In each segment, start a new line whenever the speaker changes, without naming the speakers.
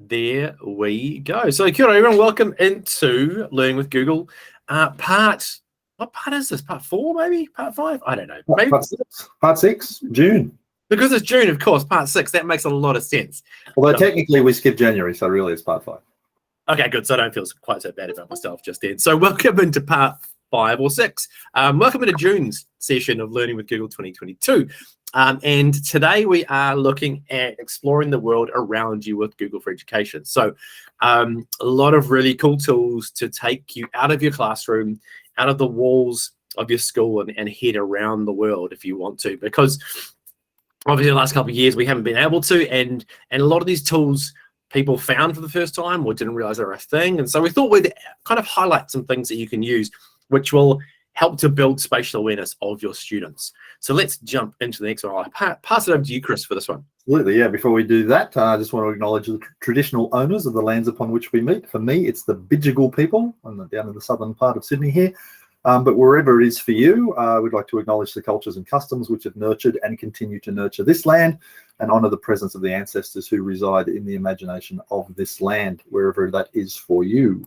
there we go. So kia ora everyone, welcome into Learning with Google. What part is this? Part 4 maybe? Part 5? I don't know. Maybe
Part 6, June.
Because it's June, of course, part 6. That makes a lot of sense.
Although technically we skipped January, so really it's part 5.
Okay, good. So I don't feel quite so bad about myself just then. So welcome into part 5 or 6. Welcome into June's session of Learning with Google 2022. And today we are looking at exploring the world around you with Google for Education. So a lot of really cool tools to take you out of your classroom, out of the walls of your school and head around the world if you want to, because obviously the last couple of years we haven't been able to, and a lot of these tools people found for the first time or didn't realize they were a thing. And so we thought we'd kind of highlight some things that you can use which will help to build spatial awareness of your students. So let's jump into the next one. I'll pass it over to you, Chris, for this one.
Absolutely, yeah. Before we do that, I just want to acknowledge the traditional owners of the lands upon which we meet. For me, it's the Bidjigal people down in the southern part of Sydney here. But wherever it is for you, we'd like to acknowledge the cultures and customs which have nurtured and continue to nurture this land and honour the presence of the ancestors who reside in the imagination of this land, wherever that is for you.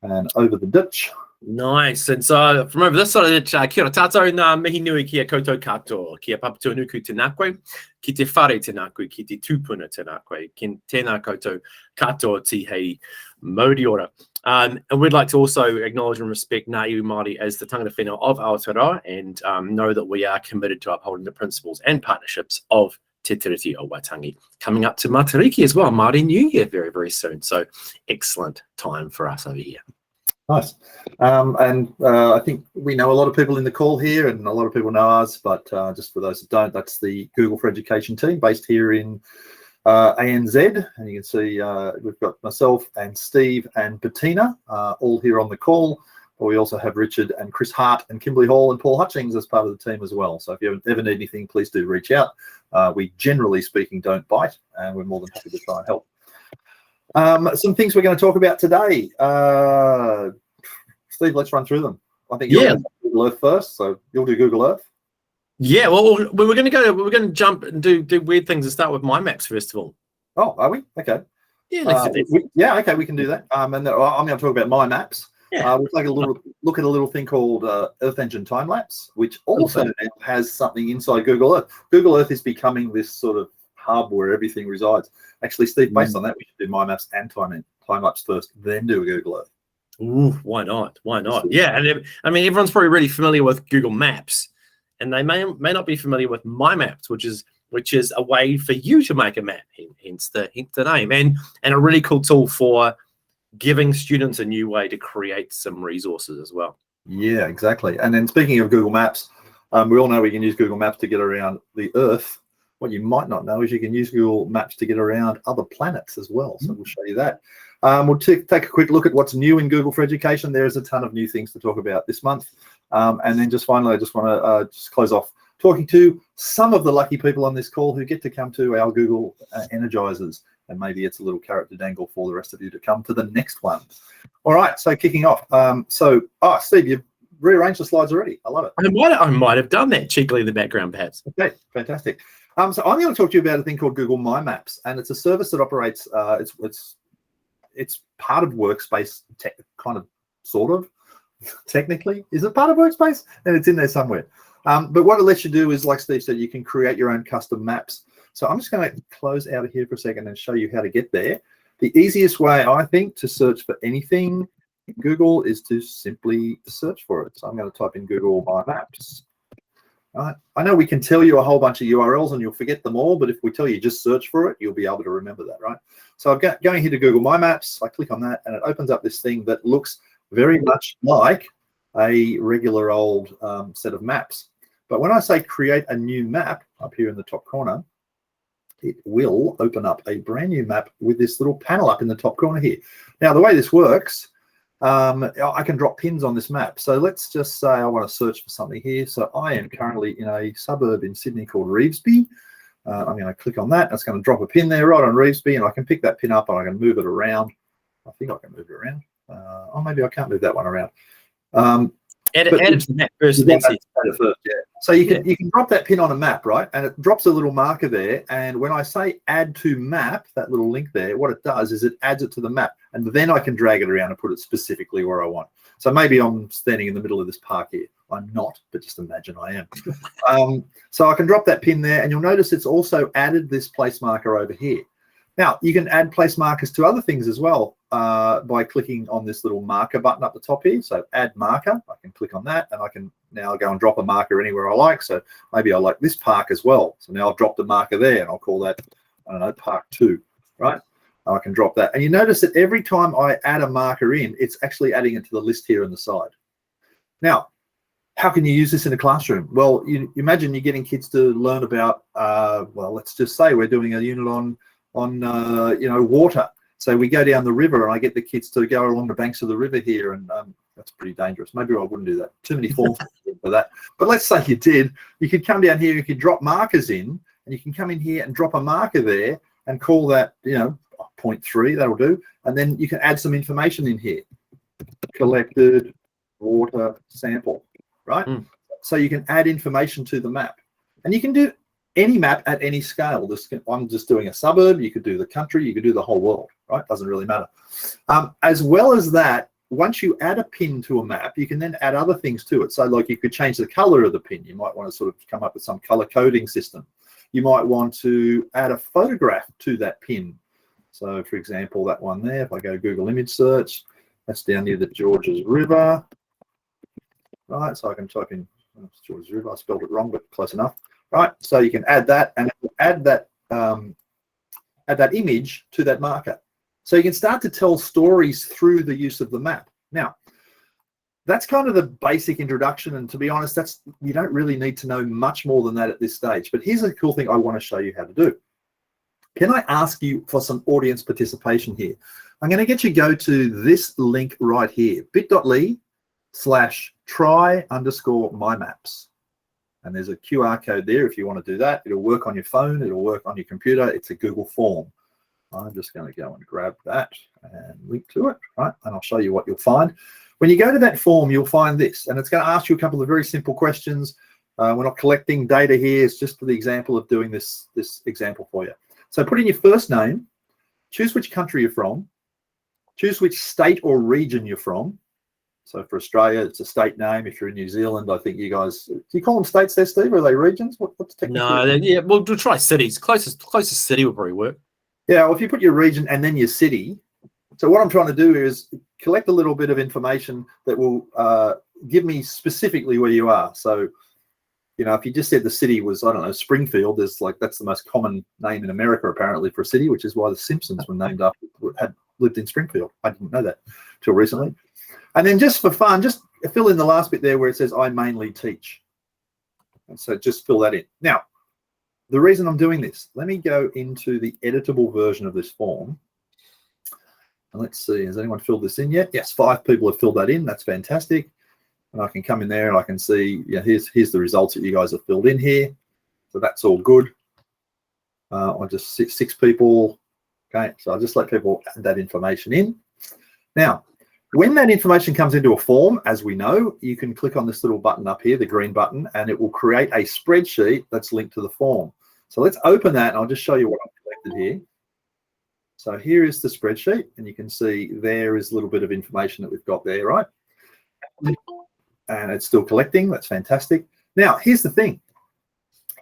And over the ditch.
Nice. And so from over this side of the ditch, kia ora tātou, nā mihi nui kia koutou katoa, kia papatūanuku tēnā koe, ki te whare tēnā koe, ki te tūpuna tēnā koe, ki tēnā koutou katoa ti hei mauri ora. And we'd like to also acknowledge and respect ngā iwi Māori as the tangata whenua of Aotearoa, and know that we are committed to upholding the principles and partnerships of Te Tiriti o Waitangi. Coming up to Matariki as well, Māori New Year very, very soon. So excellent time for us over here.
Nice. I think we know a lot of people in the call here, and a lot of people know us, but just for those that don't, that's the Google for Education team based here in ANZ. And you can see we've got myself and Steve and Bettina all here on the call. But we also have Richard and Chris Hart and Kimberly Hall and Paul Hutchings as part of the team as well. So if you ever need anything, please do reach out. We generally speaking don't bite, and we're more than happy to try and help. Some things we're going to talk about today. Steve, let's run through them. I think you're going to do Google Earth first, so you'll do Google Earth.
Yeah, well, we're going to jump and do weird things and start with My Maps first of all.
Oh, are we? Okay.
Yeah, let's do that.
Okay, we can do that. And I'm going to talk about My Maps.
Yeah.
We'll take a look at a little thing called Earth Engine Timelapse, which also now has something inside Google Earth. Google Earth is becoming this sort of hub where everything resides. Actually, Steve, based on that, we should do My Maps and Timelapse first, then do a Google Earth.
Ooh, why not? Why not? Yeah, and I mean, everyone's probably really familiar with Google Maps, and they may not be familiar with My Maps, which is a way for you to make a map, hence the name, and a really cool tool for giving students a new way to create some resources as well.
Yeah, exactly. And then speaking of Google Maps, we all know we can use Google Maps to get around the Earth. What you might not know is you can use Google Maps to get around other planets as well. So we'll show you that. We'll take a quick look at what's new in Google for Education. There's a ton of new things to talk about this month. And then just finally, I just want to just close off talking to some of the lucky people on this call who get to come to our Google Energizers. And maybe it's a little carrot to dangle for the rest of you to come to the next one. All right, so kicking off. Steve, you've rearranged the slides already. I love it.
I might have done that cheekily in the background, perhaps.
Okay, fantastic. So I'm going to talk to you about a thing called Google My Maps, and it's a service that operates. It's part of Workspace, sort of. Technically, is it part of Workspace? And it's in there somewhere. But what it lets you do is, like Steve said, you can create your own custom maps. So I'm just going to close out of here for a second and show you how to get there. The easiest way, I think, to search for anything in Google is to simply search for it. So I'm going to type in Google My Maps. I know we can tell you a whole bunch of URLs and you'll forget them all, but if we tell you just search for it, you'll be able to remember that, right? So I'm going here to Google My Maps. I click on that and it opens up this thing that looks very much like a regular old set of maps. But when I say create a new map up here in the top corner, it will open up a brand new map with this little panel up in the top corner here. Now, the way this works, I can drop pins on this map. So let's just say I want to search for something here. So I am currently in a suburb in Sydney called Revesby. I'm going to click on that. It's going to drop a pin there right on Revesby, and I can pick that pin up and I can move it around. I think I can move it around. Maybe I can't move that one around.
Add
But
it to the map first,
you
and then
got
see.
that data first, yeah. So you can drop that pin on a map, right? And it drops a little marker there. And when I say add to map, that little link there, what it does is it adds it to the map. And then I can drag it around and put it specifically where I want. So maybe I'm standing in the middle of this park here. I'm not, but just imagine I am. So I can drop that pin there, and you'll notice it's also added this place marker over here. Now, you can add place markers to other things as well by clicking on this little marker button up the top here. So add marker, I can click on that, and I can now go and drop a marker anywhere I like. So maybe I like this park as well. So now I've dropped a marker there, and I'll call that, I don't know, Park 2, right? I can drop that. And you notice that every time I add a marker in, it's actually adding it to the list here on the side. Now, how can you use this in a classroom? Well, you imagine you're getting kids to learn about, well, let's just say we're doing a unit on water. So we go down the river, and I get the kids to go along the banks of the river here, and that's pretty dangerous. Maybe I wouldn't do that. Too many forms for that. But let's say you did. You could come down here, you could drop markers in, and you can come in here and drop a marker there and call that, 0.3, that'll do. And then you can add some information in here. Collected water sample, right? So you can add information to the map. And you can do any map at any scale. I'm just doing a suburb. You could do the country. You could do the whole world, right? Doesn't really matter. As well as that, once you add a pin to a map, you can then add other things to it. So like you could change the color of the pin. You might want to sort of come up with some color coding system. You might want to add a photograph to that pin. So for example, that one there, if I go Google image search, that's down near the Georges River, right? So I can type in Georges River. I spelled it wrong, but close enough, right? So you can add that, and add that image to that marker. So you can start to tell stories through the use of the map. Now, that's kind of the basic introduction, and to be honest, you don't really need to know much more than that at this stage. But here's a cool thing I want to show you how to do. Can I ask you for some audience participation here? I'm going to get you to go to this link right here, bit.ly/try_mymaps. And there's a QR code there if you want to do that. It'll work on your phone. It'll work on your computer. It's a Google form. I'm just going to go and grab that and link to it, right? And I'll show you what you'll find. When you go to that form, you'll find this, and it's going to ask you a couple of very simple questions. We're not collecting data here. It's just for the example of doing this example for you. So put in your first name, choose which country you're from, choose which state or region you're from. So for Australia, it's a state name. If you're in New Zealand, I think you guys, do you call them states there, Steve? Or are they regions? What's technically?
No, yeah, we'll try cities. Closest city will probably work.
Yeah, well, if you put your region and then your city. So what I'm trying to do is collect a little bit of information that will give me specifically where you are. So, if you just said the city was, I don't know, Springfield, that's the most common name in America apparently for a city, which is why the Simpsons were named after, had lived in Springfield. I didn't know that till recently. And then just for fun, just fill in the last bit there where it says I mainly teach. And so just fill that in. Now, the reason I'm doing this, let me go into the editable version of this form. And let's see, has anyone filled this in yet? Yes, 5 people have filled that in. That's fantastic. And I can come in there and I can see, here's the results that you guys have filled in here. So that's all good. I just 6 people. Okay, so I'll just let people add that information in. Now, when that information comes into a form, as we know, you can click on this little button up here, the green button, and it will create a spreadsheet that's linked to the form. So let's open that, and I'll just show you what I've collected here. So here is the spreadsheet, and you can see there is a little bit of information that we've got there, right? And it's still collecting. That's fantastic. Now, here's the thing.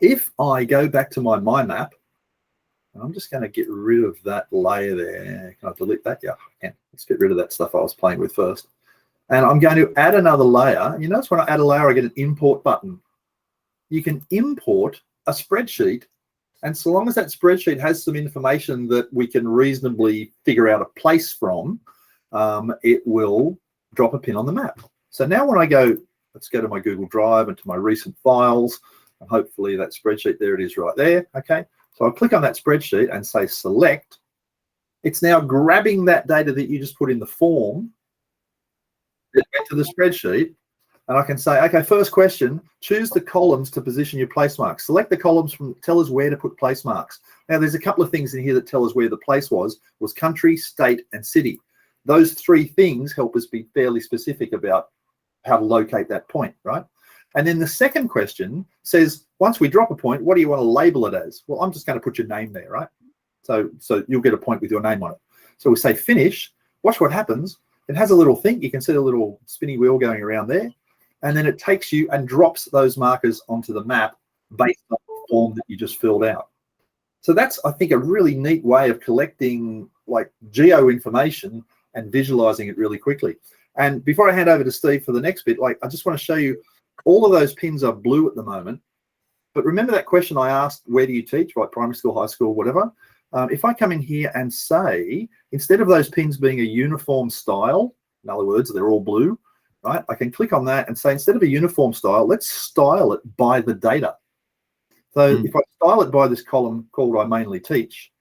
If I go back to my map, I'm just going to get rid of that layer there. Can I delete that? Yeah, I can. Let's get rid of that stuff I was playing with first. And I'm going to add another layer. You notice when I add a layer, I get an import button. You can import a spreadsheet, and so long as that spreadsheet has some information that we can reasonably figure out a place from, it will drop a pin on the map. So now when I go, let's go to my Google Drive and to my recent files, and hopefully that spreadsheet, there it is right there, okay? So I'll click on that spreadsheet and say select. It's now grabbing that data that you just put in the form into the spreadsheet, and I can say, okay, first question, choose the columns to position your place marks. Select the columns from, tell us where to put place marks. Now there's a couple of things in here that tell us where the place was country, state, and city. Those 3 things help us be fairly specific about how to locate that point, right? And then the second question says, once we drop a point, what do you want to label it as? Well, I'm just going to put your name there, right? So you'll get a point with your name on it. So we say finish. Watch what happens. It has a little thing. You can see a little spinny wheel going around there. And then it takes you and drops those markers onto the map based on the form that you just filled out. So that's, I think, a really neat way of collecting like geo information and visualizing it really quickly. And before I hand over to Steve for the next bit, like I just want to show you all of those pins are blue at the moment. But remember that question I asked, where do you teach, like primary school, high school, whatever? If I come in here and say, instead of those pins being a uniform style, in other words, they're all blue, right? I can click on that and say, instead of a uniform style, let's style it by the data. So if I style it by this column called I mainly teach,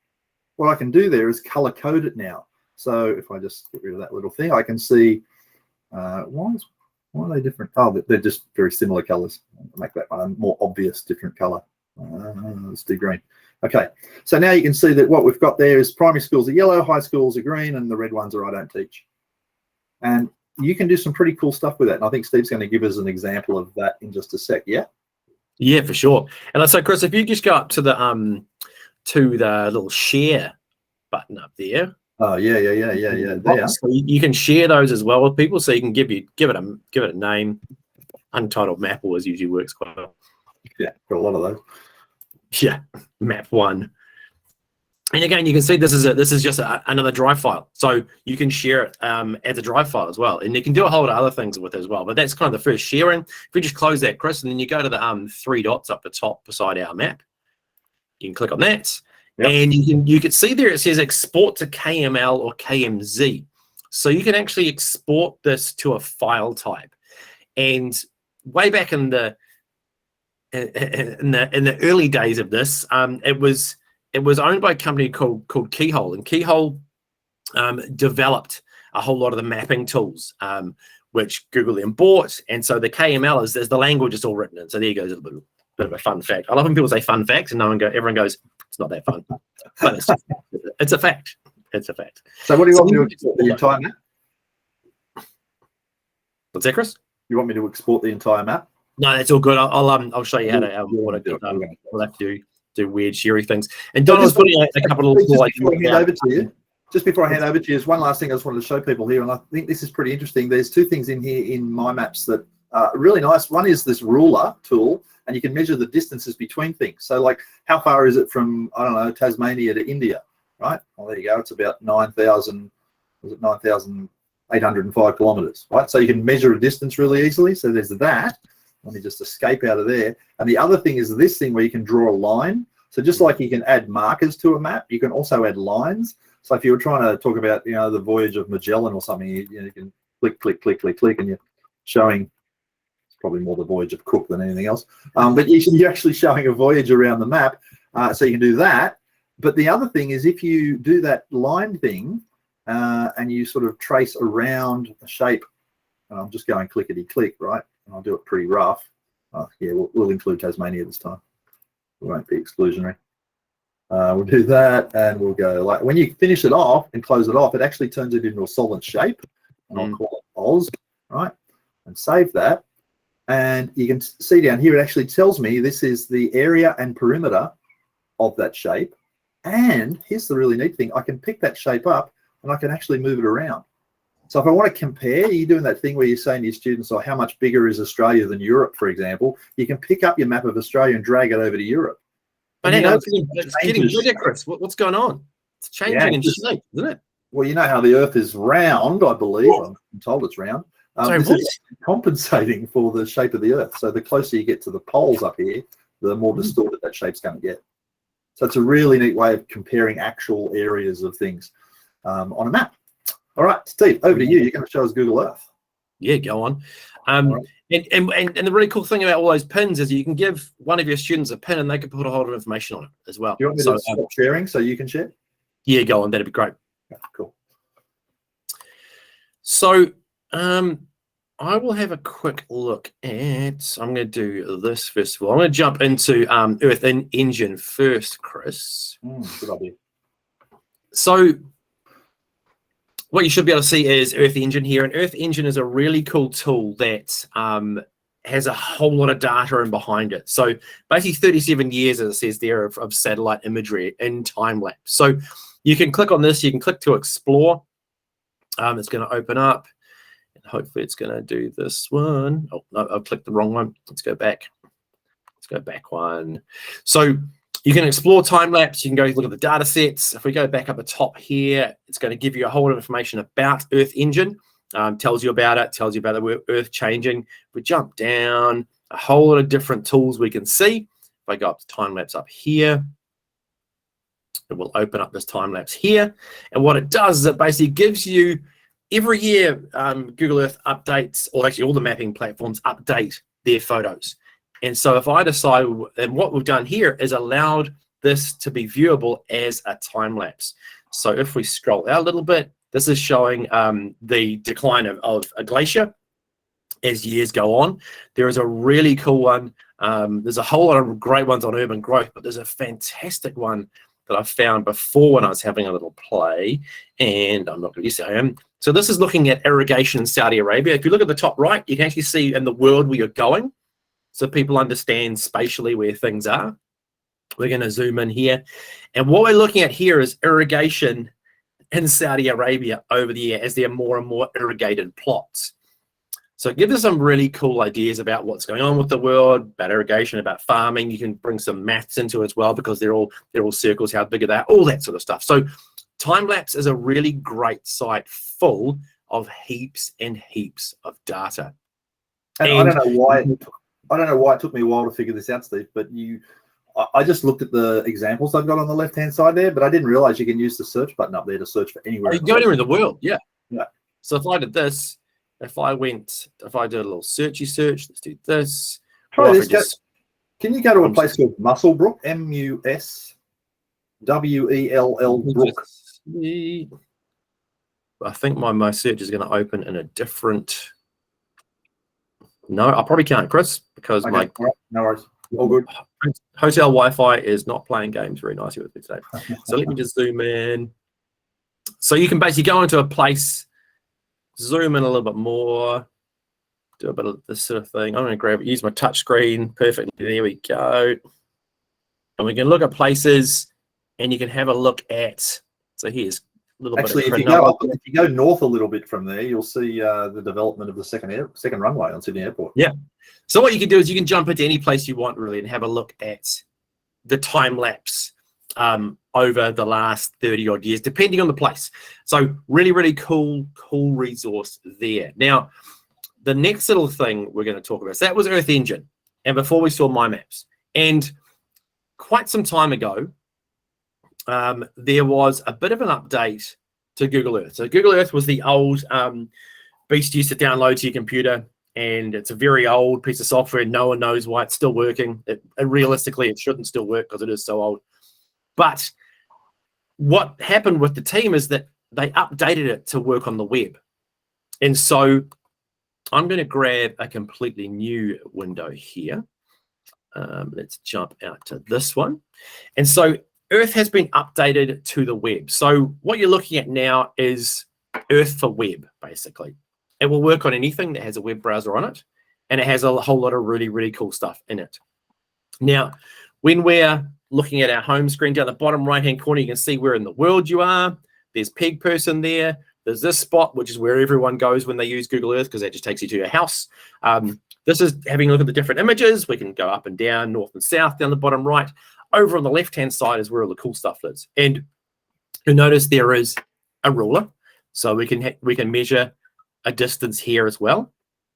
what I can do there is color code it now. So if I just get rid of that little thing, I can see, why are they different? Oh, they're just very similar colors. I'll make that one a more obvious different color. Let's do green. Okay, so now you can see that what we've got there is primary schools are yellow, high schools are green, and the red ones are I don't teach. And you can do some pretty cool stuff with that. And I think Steve's going to give us an example of that in just a sec. Yeah.
Yeah, for sure. And so, Chris, if you just go up to the little share button up there.
Oh yeah. There.
So you can share those as well with people, so you can give it a name. Untitled map always usually works quite well.
Yeah, got a lot of those.
Yeah, map 1. And again, you can see this is just another drive file, so you can share it as a drive file as well, and you can do a whole lot of other things with it as well. But that's kind of the first sharing. If we just close that, Chris, and then you go to the 3 dots up the top beside our map, you can click on that. Yep. And you can see there it says export to KML or KMZ. So you can actually export this to a file type. And way back in the early days of this, it was owned by a company called Keyhole, and Keyhole developed a whole lot of the mapping tools, which Google then bought. And so the KML is the language is all written in. So there goes a bit of a fun fact. I love when people say fun facts and everyone goes, it's not that fun, but it's a fact. It's a fact.
So what do you want me to export the entire map?
What's that, Chris?
You want me to export the entire map?
No, that's all good. I'll show you how to we'll have to do weird sheary things. And Donald's putting a couple of
just before I hand over to you, there's one last thing I just wanted to show people here, and I think this is pretty interesting. There's 2 things in here in My Maps that are really nice. One is this ruler tool, and you can measure the distances between things. So like, how far is it from, I don't know, Tasmania to India, right? Well, there you go. It's about 9,805 kilometers, right? So you can measure a distance really easily. So there's that. Let me just escape out of there. And the other thing is this thing where you can draw a line. So just like you can add markers to a map, you can also add lines. So if you were trying to talk about, the Voyage of Magellan or something, you can click, and you're showing, it's probably more the Voyage of Cook than anything else. But you're actually showing a voyage around the map. So you can do that. But the other thing is if you do that line thing and you sort of trace around a shape, and I'm just going clickety-click, right? And I'll do it pretty rough. Yeah, we'll include Tasmania this time. We won't be exclusionary. We'll do that, and we'll go like, when you finish it off and close it off, it actually turns it into a solid shape, and I'll call it Oz, right? And save that. And you can see down here, it actually tells me this is the area and perimeter of that shape. And here's the really neat thing. I can pick that shape up and I can actually move it around. So if I want to compare, you're doing that thing where you're saying to your students, oh, how much bigger is Australia than Europe, for example, you can pick up your map of Australia and drag it over to Europe.
But hang on, it's getting ridiculous. What's going on? It's changing in shape, isn't it?
Well, you know how the Earth is round, I believe. I'm told it's round. This is compensating for the shape of the Earth. So the closer you get to the poles up here, the more distorted that shape's going to get. So it's a really neat way of comparing actual areas of things on a map. All right, Steve, over to you. You're going to show us Google Earth.
Yeah, go on. And the really cool thing about all those pins is you can give one of your students a pin and they can put a whole lot of information on it as well.
Do you want me to stop sharing so you can share?
Yeah, go on. That'd be great.
Yeah, cool.
So I will have a quick look at, I'm going to do this first of all. I'm going to jump into Earth Engine first, Chris.
Good idea.
So what you should be able to see is Earth Engine here. And Earth Engine is a really cool tool that has a whole lot of data in behind it. So basically 37 years, as it says there, of satellite imagery in time lapse. So you can click on this, you can click to explore. It's going to open up, and hopefully it's going to do this one. Oh, no, I've clicked the wrong one. Let's go back. Let's go back one. So you can explore time lapse. You can go look at the data sets. If we go back up the top here, it's going to give you a whole lot of information about Earth Engine. Tells you about it, tells you about the Earth changing. If we jump down, a whole lot of different tools we can see. If I go up to time lapse up here, it will open up this time lapse here. And what it does is it basically gives you every year Google Earth updates, or actually all the mapping platforms update their photos. And so if I decide, and what we've done here is allowed this to be viewable as a time lapse. So if we scroll out a little bit, this is showing the decline of a glacier as years go on. There is a really cool one. There's a whole lot of great ones on urban growth, but there's a fantastic one that I found before when I was having a little play, and I'm not going to use it. I am. So this is looking at irrigation in Saudi Arabia. If you look at the top right, you can actually see in the world where you're going, so people understand spatially where things are. We're going to zoom in here, and what we're looking at here is irrigation in Saudi Arabia over the year as there are more and more irrigated plots. So it gives us some really cool ideas about what's going on with the world, about irrigation, about farming. You can bring some maths into it as well, because they're all circles, how big are they, all that sort of stuff. So Timelapse is a really great site full of heaps and heaps of data.
And I don't know why it took me a while to figure this out, Steve, but I just looked at the examples I've got on the left-hand side there, but I didn't realize you can use the search button up there to search for anywhere.
You can go anywhere in the world, yeah.
Yeah.
So if I did this, if I did a little search, let's do this.
Try this. Can you go to a place called Muswellbrook, M-U-S-W-E-L-L Brook?
I think my search is going to open in a different. No, I probably can't, Chris, because
okay. All right. No worries. All good.
Hotel Wi-Fi is not playing games very nicely with me today. So let me just zoom in. So you can basically go into a place, zoom in a little bit more, do a bit of this sort of thing. I'm going to use my touch screen perfectly. There we go. And we can look at places, and you can have a look at. So here's a little
Actually,
bit.
If you go north a little bit from there, you'll see the development of the second runway on Sydney Airport.
Yeah. So what you can do is you can jump into any place you want, really, and have a look at the time lapse over the last 30 odd years, depending on the place. So really, really cool resource there. Now, the next little thing we're going to talk about, so that was Earth Engine, and before we saw My Maps. And quite some time ago, there was a bit of an update to Google Earth. So Google Earth was the old beast you used to download to your computer, and it's a very old piece of software. No one knows why it's still working. Realistically, it shouldn't still work because it is so old. But what happened with the team is that they updated it to work on the web. And so I'm going to grab a completely new window here. Let's jump out to this one. And so Earth has been updated to the web. So what you're looking at now is Earth for web, basically. It will work on anything that has a web browser on it, and it has a whole lot of really, really cool stuff in it. Now, when we're looking at our home screen down the bottom right-hand corner, you can see where in the world you are. There's Peg Person there. There's this spot, which is where everyone goes when they use Google Earth, because that just takes you to your house. This is having a look at the different images. We can go up and down, north and south, down the bottom right. Over on the left-hand side is where all the cool stuff is. And you'll notice there is a ruler, so we can measure a distance here as well.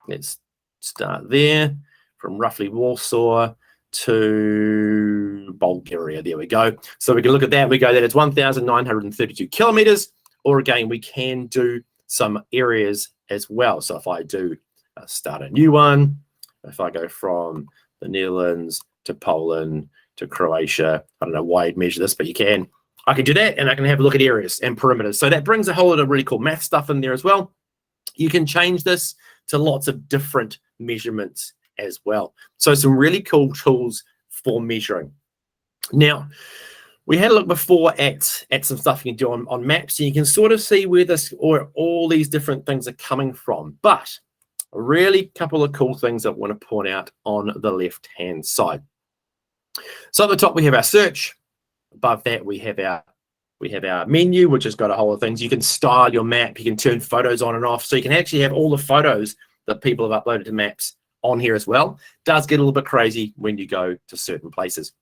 Let's start there from roughly Warsaw to Bulgaria. There we go. So we can look at that. We go that it's 1,932 kilometers, or again, we can do some areas as well. So if I do start a new one, if I go from the Netherlands to Poland to Croatia, I don't know why you'd measure this, but you can. I can do that, and I can have a look at areas and perimeters. So that brings a whole lot of really cool math stuff in there as well. You can change this to lots of different measurements as well. So some really cool tools for measuring. Now, We had a look before at some stuff you can do on maps, and you can sort of see where this or all these different things are coming from. But a really couple of cool things I want to point out on the left-hand side. So at the top, we have our search. Above that, we have our menu, which has got a whole lot of things. You can style your map. You can turn photos on and off. So you can actually have all the photos that people have uploaded to maps on here as well. Does get a little bit crazy when you go to certain places.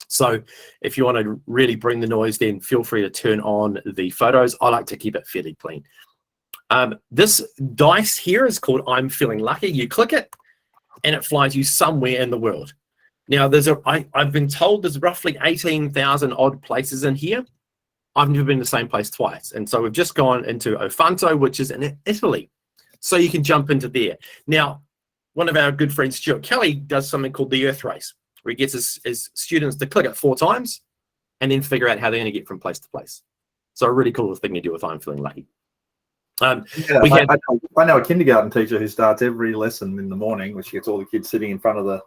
So if you want to really bring the noise, then feel free to turn on the photos. I like to keep it fairly clean. This dice here is called I'm Feeling Lucky. You click it and it flies you somewhere in the world. Now, I've been told there's roughly 18,000 odd places in here. I've never been to the same place twice. And so we've just gone into Ofanto, which is in Italy. So you can jump into there. Now, one of our good friends, Stuart Kelly, does something called the Earth Race, where he gets his students to click it 4 times and then figure out how they're going to get from place to place. So a really cool thing to do with I'm Feeling Lucky.
I know a kindergarten teacher who starts every lesson in the morning, which gets all the kids sitting in front of the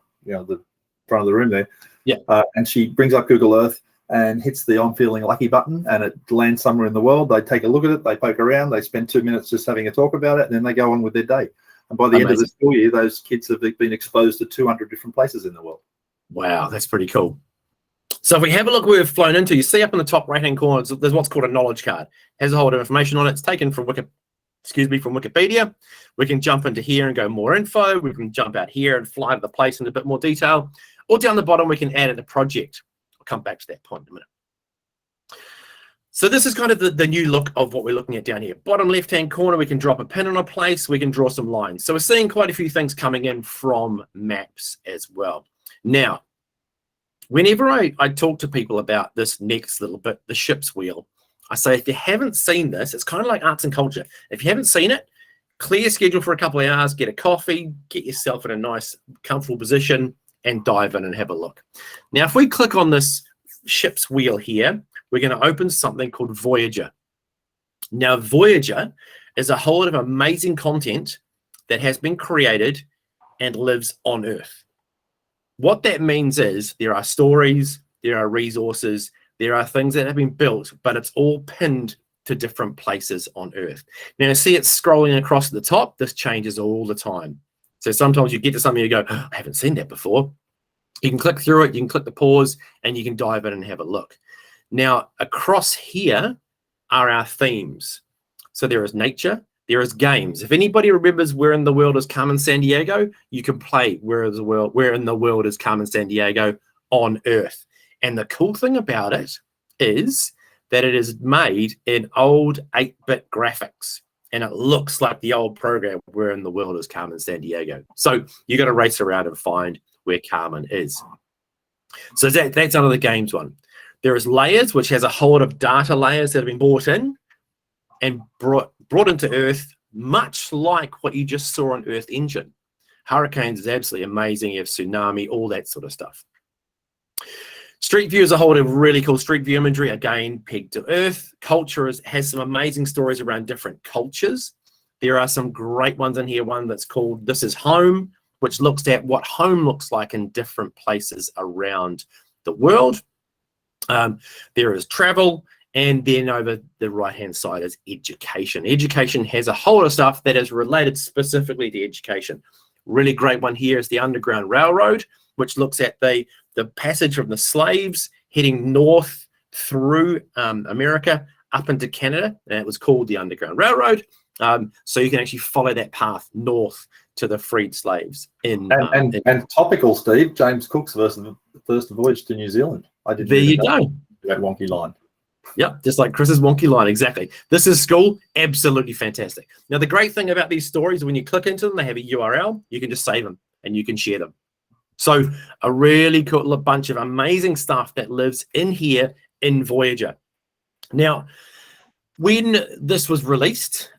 front of the room there.
Yeah.
And she brings up Google Earth and hits the I'm Feeling Lucky button, and it lands somewhere in the world. They take a look at it, they poke around, they spend 2 minutes just having a talk about it, and then they go on with their day. And by the end of the school year, those kids have been exposed to 200 different places in the world.
Wow, that's pretty cool. So if we have a look where we've flown into, you see up in the top right-hand corner, there's what's called a knowledge card. It has a whole lot of information on it. It's taken from Wikipedia. We can jump into here and go more info. We can jump out here and fly to the place in a bit more detail. Or down the bottom, we can add in a project. I'll come back to that point in a minute. So this is kind of the new look of what we're looking at down here. Bottom left-hand corner, we can drop a pin on a place. We can draw some lines. So we're seeing quite a few things coming in from maps as well. Now, whenever I talk to people about this next little bit, the ship's wheel, I say, if you haven't seen this, it's kind of like arts and culture. If you haven't seen it, clear your schedule for a couple of hours, get a coffee, get yourself in a nice, comfortable position, and dive in and have a look. Now, if we click on this ship's wheel here, we're going to open something called Voyager. Now, Voyager is a whole lot of amazing content that has been created and lives on Earth. What that means is there are stories, there are resources, there are things that have been built, but it's all pinned to different places on Earth. Now, you see it's scrolling across at the top. This changes all the time. So sometimes you get to something, you go, oh, I haven't seen that before. You can click through it, you can click the pause, and you can dive in and have a look. Now, across here are our themes. So there is nature, there is games. If anybody remembers Where in the World is Carmen Sandiego, you can play Where in the World is Carmen Sandiego on Earth. And the cool thing about it is that it is made in old 8-bit graphics. And it looks like the old program, Where in the World is Carmen Sandiego. So you got to race around and find where Carmen is. So that's under the games one. There is layers, which has a whole lot of data layers that have been brought in and brought into Earth, much like what you just saw on Earth Engine. Hurricanes is absolutely amazing. You have tsunami, all that sort of stuff. Street View is a whole lot of really cool street view imagery, again, pegged to Earth. Culture has some amazing stories around different cultures. There are some great ones in here. One that's called This Is Home, which looks at what home looks like in different places around the world. There is travel, and then over the right-hand side is education. Education has a whole lot of stuff that is related specifically to education. Really great one here is the Underground Railroad, which looks at the passage from the slaves heading north through America up into Canada, and it was called the Underground Railroad. So you can actually follow that path north to the freed slaves. And
topical, Steve, James Cook's first voyage to New Zealand. There
you go.
That wonky line.
Yep, just like Chris's wonky line, exactly. This is school, absolutely fantastic. Now, the great thing about these stories, when you click into them, they have a URL. You can just save them and you can share them. So a really cool bunch of amazing stuff that lives in here in Voyager. Now, when this was released,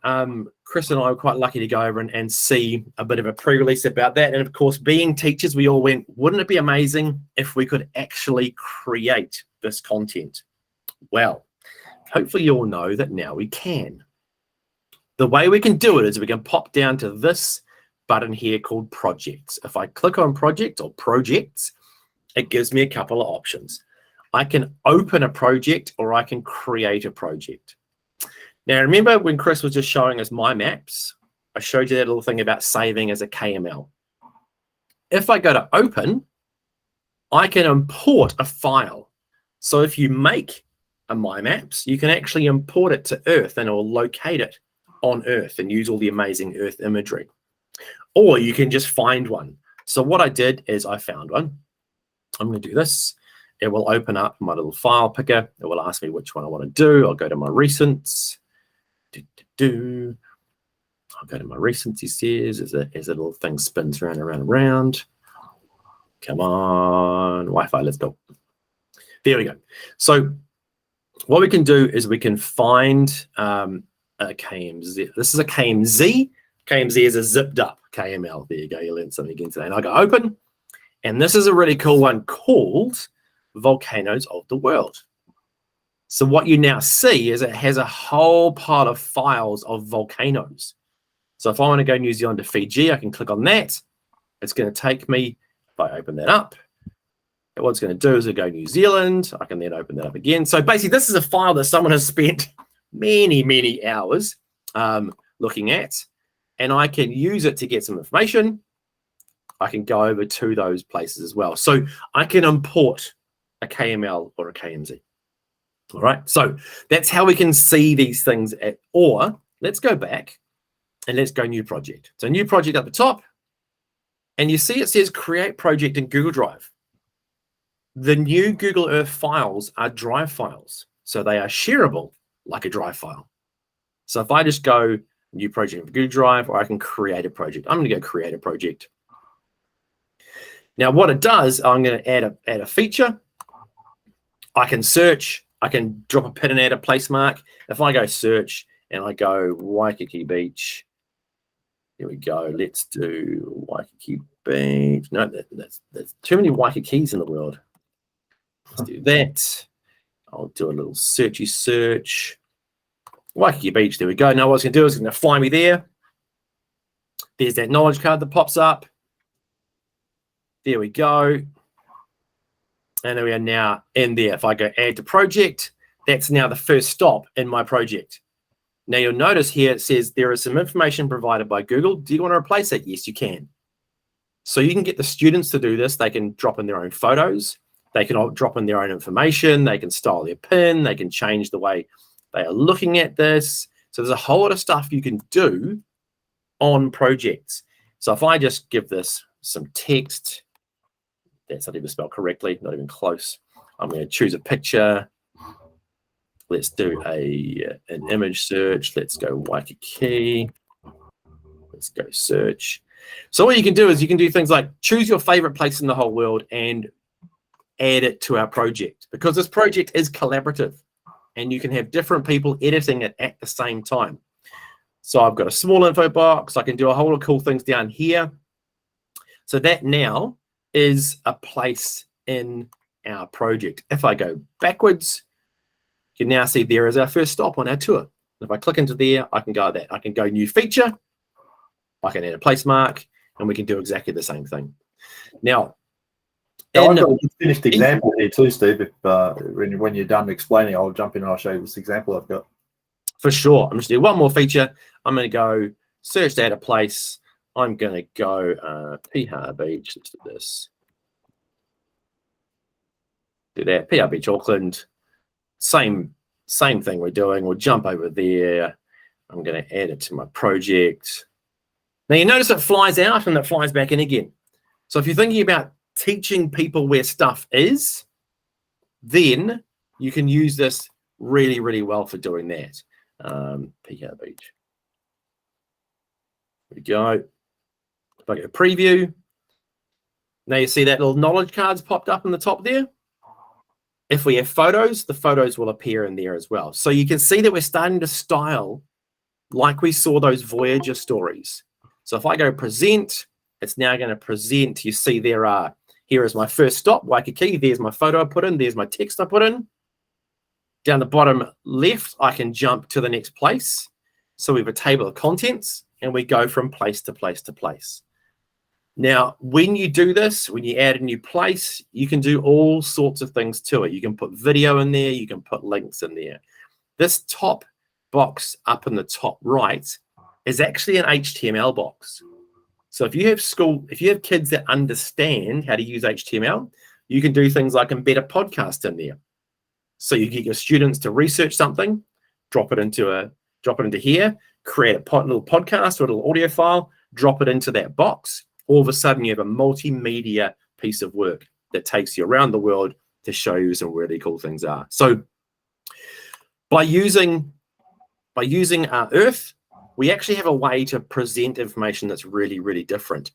Chris and I were quite lucky to go over and see a bit of a pre-release about that. And of course, being teachers, we all went, wouldn't it be amazing if we could actually create this content? Well, hopefully you all know that now we can. The way we can do it is we can pop down to this button here called Projects. If I click on Project or Projects, it gives me a couple of options. I can open a project or I can create a project. Now, remember when Chris was just showing us my maps, I showed you that little thing about saving as a KML. If I go to open, I can import a file. So if you make a My Maps, you can actually import it to Earth and it will locate it on Earth and use all the amazing Earth imagery. Or you can just find one. So what I did is I found one. I'm going to do this. It will open up my little file picker. It will ask me which one I want to do. I'll go to my recents. I'll go to my recents, he says, as a little thing spins around, around. Come on, Wi-Fi, let's go. There we go. So what we can do is we can find a KMZ. This is a KMZ. KMZ is a zipped up KML. There you go, you learned something again today. And I go open, and this is a really cool one called Volcanoes of the World. So what you now see is it has a whole pile of files of volcanoes. So if I want to go New Zealand to Fiji, I can click on that. It's going to take me, if I open that up, what it's going to do is go New Zealand. I can then open that up again. So basically, this is a file that someone has spent many, many hours looking at, and I can use it to get some information. I can go over to those places as well. So I can import a KML or a KMZ. All right, so that's how we can see these things. Or let's go back and let's go new project. So new project at the top, and you see it says create project in Google Drive. The new Google Earth files are Drive files, so they are shareable like a Drive file. So if I just go new project in Google Drive, or I can create a project. I'm going to go create a project. Now what it does, I'm going to add a feature. I can search. I can drop a pin and add a place mark. If I go search and I go Waikiki Beach, here we go. Let's do Waikiki Beach. No, that's too many Waikikis in the world. Let's do that. I'll do a little searchy search. Waikiki Beach, there we go. Now what it's going to do is it's going to fly me there. There's that knowledge card that pops up. There we go. And we are now in there. If I go add to project, that's now the first stop in my project. Now you'll notice here it says there is some information provided by Google. Do you want to replace it? Yes, you can. So you can get the students to do this. They can drop in their own photos. They can drop in their own information. They can style their pin. They can change the way they are looking at this. So there's a whole lot of stuff you can do on projects. So if I just give this some text, that's not even spelled correctly, not even close. I'm going to choose a picture. Let's do an image search. Let's go Waikiki. Let's go search. So what you can do is you can do things like choose your favorite place in the whole world and add it to our project, because this project is collaborative and you can have different people editing it at the same time. So I've got a small info box. I can do a whole lot of cool things down here. So that now is a place in our project. If I go backwards, you can now see there is our first stop on our tour. If I click into there, I can go that. I can go new feature. I can add a place mark, and we can do exactly the same thing. Now,
I've got a finished example here too, Steve. If when you're done explaining, I'll jump in and I'll show you this example I've got.
For sure. I'm just doing one more feature. I'm going to go search to add a place. I'm going to go PR Beach. Let's do this. Do that. PR Beach, Auckland. Same thing we're doing. We'll jump over there. I'm going to add it to my project. Now you notice it flies out and it flies back in again. So if you're thinking about teaching people where stuff is, then you can use this really, really well for doing that. PR Beach. There we go. If I go preview, now you see that little knowledge cards popped up in the top there. If we have photos, the photos will appear in there as well. So you can see that we're starting to style like we saw those Voyager stories. So if I go present, it's now going to present. You see here is my first stop, Waikiki. There's my photo I put in. There's my text I put in. Down the bottom left, I can jump to the next place. So we have a table of contents, and we go from place to place to place. Now, when you do this, when you add a new place, you can do all sorts of things to it. You can put video in there, you can put links in there. This top box up in the top right is actually an HTML box. So if you have kids that understand how to use HTML, you can do things like embed a podcast in there. So you get your students to research something, drop it into here, create a little podcast or a little audio file, drop it into that box. All of a sudden, you have a multimedia piece of work that takes you around the world to show you some really cool things are. So by using Earth, we actually have a way to present information that's really, really different.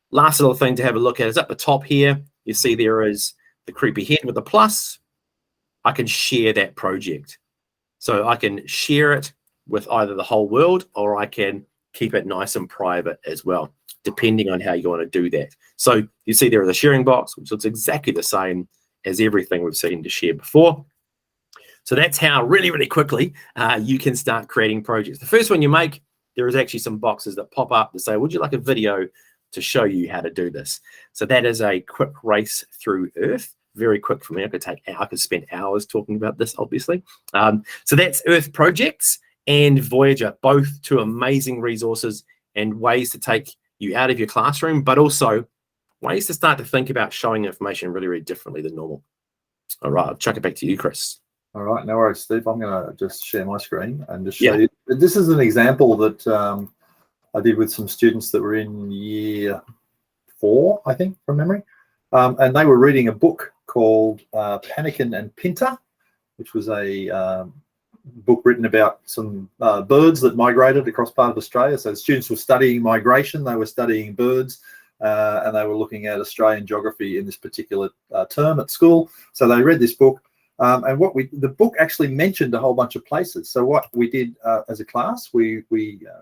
Last little thing to have a look at is up the top here. You see there is the creepy head with the plus. I can share that project. So I can share it with either the whole world, or I can keep it nice and private as well, depending on how you want to do that. So you see there is a sharing box, which looks exactly the same as everything we've seen to share before. So that's how really, really quickly you can start creating projects. The first one you make, there is actually some boxes that pop up to say, would you like a video to show you how to do this? So that is a quick race through Earth. Very quick for me. I could spend hours talking about this, obviously. So that's Earth Projects and Voyager, both two amazing resources and ways to take you out of your classroom, but also ways to start to think about showing information really, really differently than normal. All right, I'll chuck it back to you, Chris.
All right, no worries, Steve. I'm going to just share my screen and just show you. This is an example that I did with some students that were in year 4, I think, from memory. And they were reading a book called Panikin and Pinter, which was a book written about some birds that migrated across part of Australia. So the students were studying migration, they were studying birds, and they were looking at Australian geography in this particular term at school. So they read this book, and the book actually mentioned a whole bunch of places. So what we did as a class, we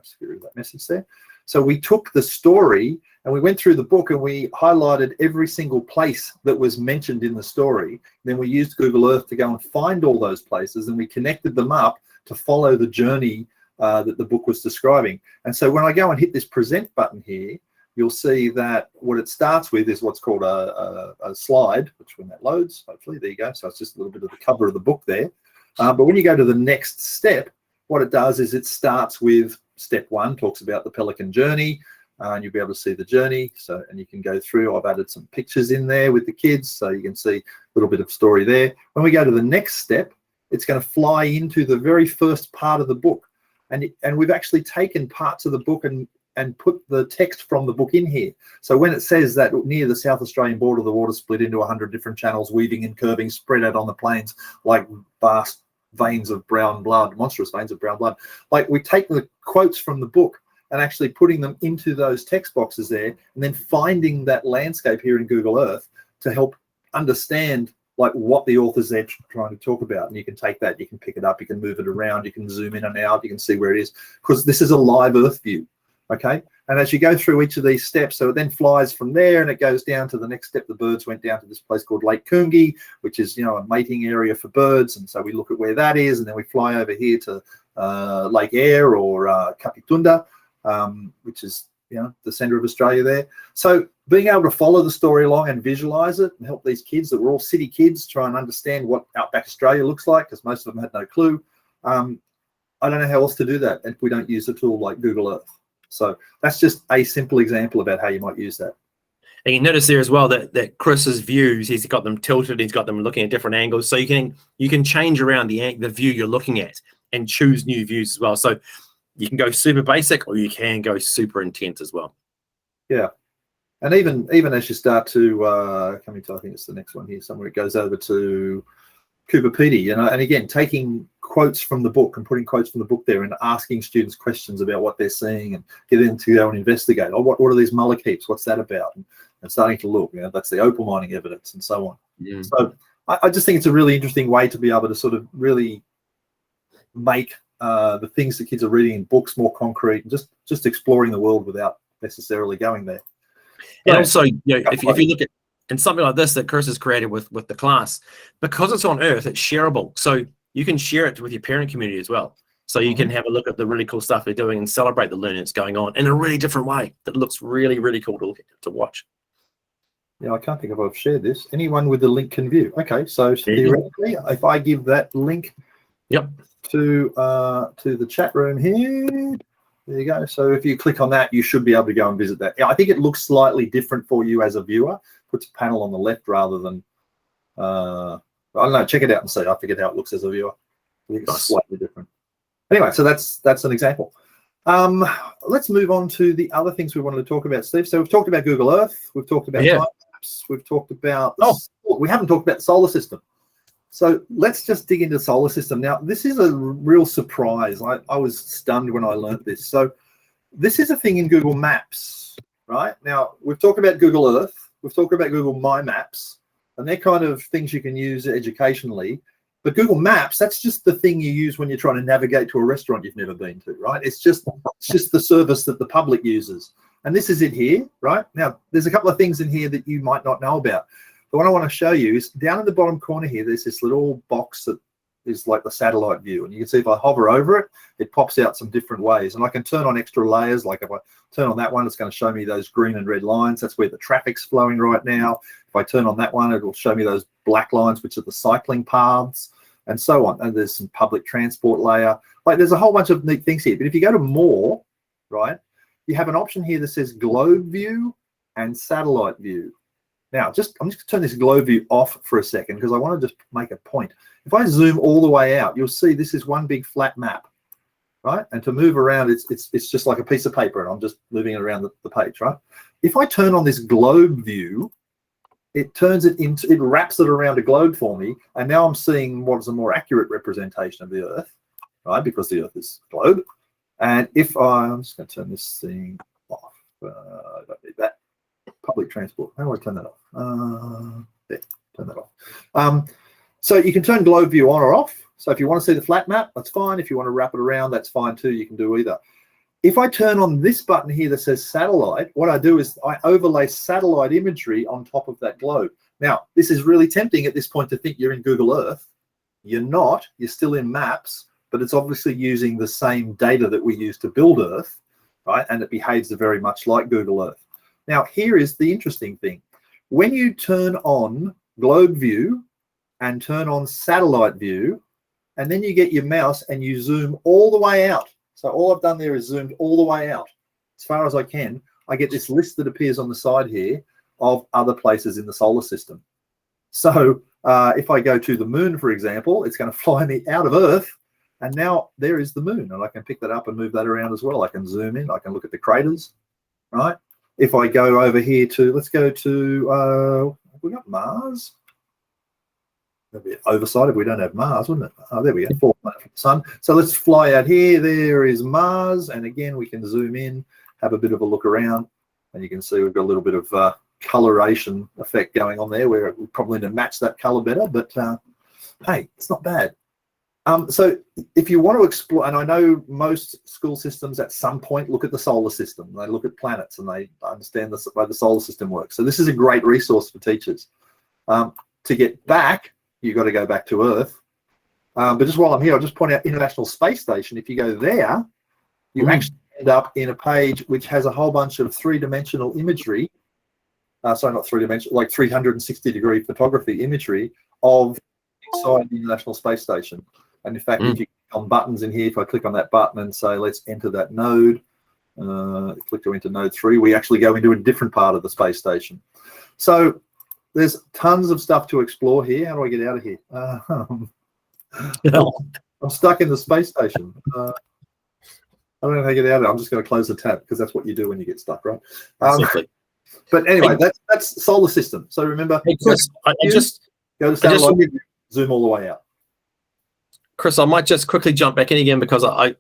screw that message there. So we took the story and we went through the book and we highlighted every single place that was mentioned in the story. Then we used Google Earth to go and find all those places, and we connected them up to follow the journey that the book was describing. And so when I go and hit this present button here, you'll see that what it starts with is what's called a slide, which when that loads, hopefully, there you go. So it's just a little bit of the cover of the book there. But when you go to the next step, what it does is it starts with step 1, talks about the pelican journey, and you'll be able to see the journey. So, and you can go through. I've added some pictures in there with the kids, so you can see a little bit of story there. When we go to the next step, it's going to fly into the very first part of the book, and we've actually taken parts of the book and put the text from the book in here. So when it says that near the South Australian border, the water split into 100 different channels, weaving and curving, spread out on the plains like vast veins of brown blood, monstrous veins of brown blood. Like, we take the quotes from the book and actually putting them into those text boxes there, and then finding that landscape here in Google Earth to help understand like what the author's there trying to talk about. And you can take that, you can pick it up, you can move it around, you can zoom in and out, you can see where it is, because this is a live Earth view. Okay, and as you go through each of these steps, so it then flies from there and it goes down to the next step. The birds went down to this place called Lake Coongi, which is, a mating area for birds. And so we look at where that is, and then we fly over here to Lake Eyre or Kapitunda, which is, the center of Australia there. So being able to follow the story along and visualize it and help these kids that were all city kids try and understand what Outback Australia looks like, because most of them had no clue. I don't know how else to do that if we don't use a tool like Google Earth. So that's just a simple example about how you might use that.
And you notice there as well that Chris's views, he's got them tilted, he's got them looking at different angles. So you can change around the view you're looking at and choose new views as well. So you can go super basic, or you can go super intense as well.
Yeah. And even as you start to, coming to, I think it's the next one here somewhere, it goes over to Cooper Petey, and again, taking quotes from the book and putting quotes from the book there and asking students questions about what they're seeing and getting them to go and investigate. Oh, what are these mullock heaps? What's that about? And starting to look, that's the opal mining evidence and so on. Yeah. So I just think it's a really interesting way to be able to sort of really make the things that kids are reading in books more concrete, and just exploring the world without necessarily going there.
And also, if you look at and something like this that Chris has created with the class, because it's on Earth, it's shareable. So you can share it with your parent community as well. So you can have a look at the really cool stuff they're doing and celebrate the learning that's going on in a really different way that looks really, really cool to watch.
Yeah, I can't think if I've shared this. Anyone with the link can view. Okay, so theoretically, if I give that link to the chat room here, there you go. So if you click on that, you should be able to go and visit that. Yeah, I think it looks slightly different for you as a viewer. Puts a panel on the left rather than, I don't know, check it out and see. I forget how it looks as a viewer. I think it's slightly different. Anyway, so that's an example. Let's move on to the other things we wanted to talk about, Steve. So we've talked about Google Earth. We've talked about Timelapse. We've talked about, we haven't talked about the solar system. So let's just dig into the solar system. Now, this is a real surprise. I was stunned when I learned this. So this is a thing in Google Maps, right? Now, we've talked about Google Earth. We've talked about Google My Maps, and they're kind of things you can use educationally. But Google Maps, that's just the thing you use when you're trying to navigate to a restaurant you've never been to, right? It's just the service that the public uses. And this is it here, right? Now, there's a couple of things in here that you might not know about. But what I want to show you is down in the bottom corner here, there's this little box that is like the satellite view. And you can see if I hover over it, it pops out some different ways. And I can turn on extra layers. Like if I turn on that one, it's going to show me those green and red lines. That's where the traffic's flowing right now. If I turn on that one, it will show me those black lines, which are the cycling paths, and so on. And there's some public transport layer. Like there's a whole bunch of neat things here. But if you go to more, right, you have an option here that says globe view and satellite view. Now, I'm just going to turn this globe view off for a second because I want to just make a point. If I zoom all the way out, you'll see this is one big flat map, right? And to move around, it's just like a piece of paper, and I'm just moving it around the page, right? If I turn on this globe view, it wraps it around a globe for me, and now I'm seeing what's a more accurate representation of the Earth, right? Because the Earth is a globe. And if I'm just going to turn this thing off. I don't need that. Public transport. How do I turn that off? There, turn that off. So you can turn globe view on or off. So if you want to see the flat map, that's fine. If you want to wrap it around, that's fine too. You can do either. If I turn on this button here that says satellite, what I do is I overlay satellite imagery on top of that globe. Now, this is really tempting at this point to think you're in Google Earth. You're not. You're still in Maps, but it's obviously using the same data that we use to build Earth, right? And it behaves very much like Google Earth. Now, here is the interesting thing. When you turn on globe view and turn on satellite view, and then you get your mouse and you zoom all the way out. So all I've done there is zoomed all the way out as far as I can. I get this list that appears on the side here of other places in the solar system. So if I go to the moon, for example, it's going to fly me out of Earth. And now there is the moon, and I can pick that up and move that around as well. I can zoom in. I can look at the craters, right? If I go over here to, let's go to, we got Mars. That'd be an oversight if we don't have Mars, wouldn't it? Oh, there we go, 4 planets from the sun. So let's fly out here. There is Mars. And again, we can zoom in, have a bit of a look around. And you can see we've got a little bit of coloration effect going on there where we probably need to match that color better. But hey, it's not bad. So if you want to explore, and I know most school systems at some point look at the solar system, they look at planets and they understand the way the solar system works. So this is a great resource for teachers. To get back, you've got to go back to Earth. But just while I'm here, I'll just point out International Space Station. If you go there, you actually end up in a page which has a whole bunch of three-dimensional imagery. Sorry, not three-dimensional, like 360-degree photography imagery of inside the International Space Station. And in fact, if you click on buttons in here, if I click on that button and say, let's enter that node, click to enter node 3, we actually go into a different part of the space station. So there's tons of stuff to explore here. How do I get out of here? I'm stuck in the space station. I don't know how to get out of it. I'm just going to close the tab because that's what you do when you get stuck, right? But anyway, that's solar system. So remember,
hey, Chris,
go to satellite, zoom all the way out.
Chris, I might just quickly jump back in again because I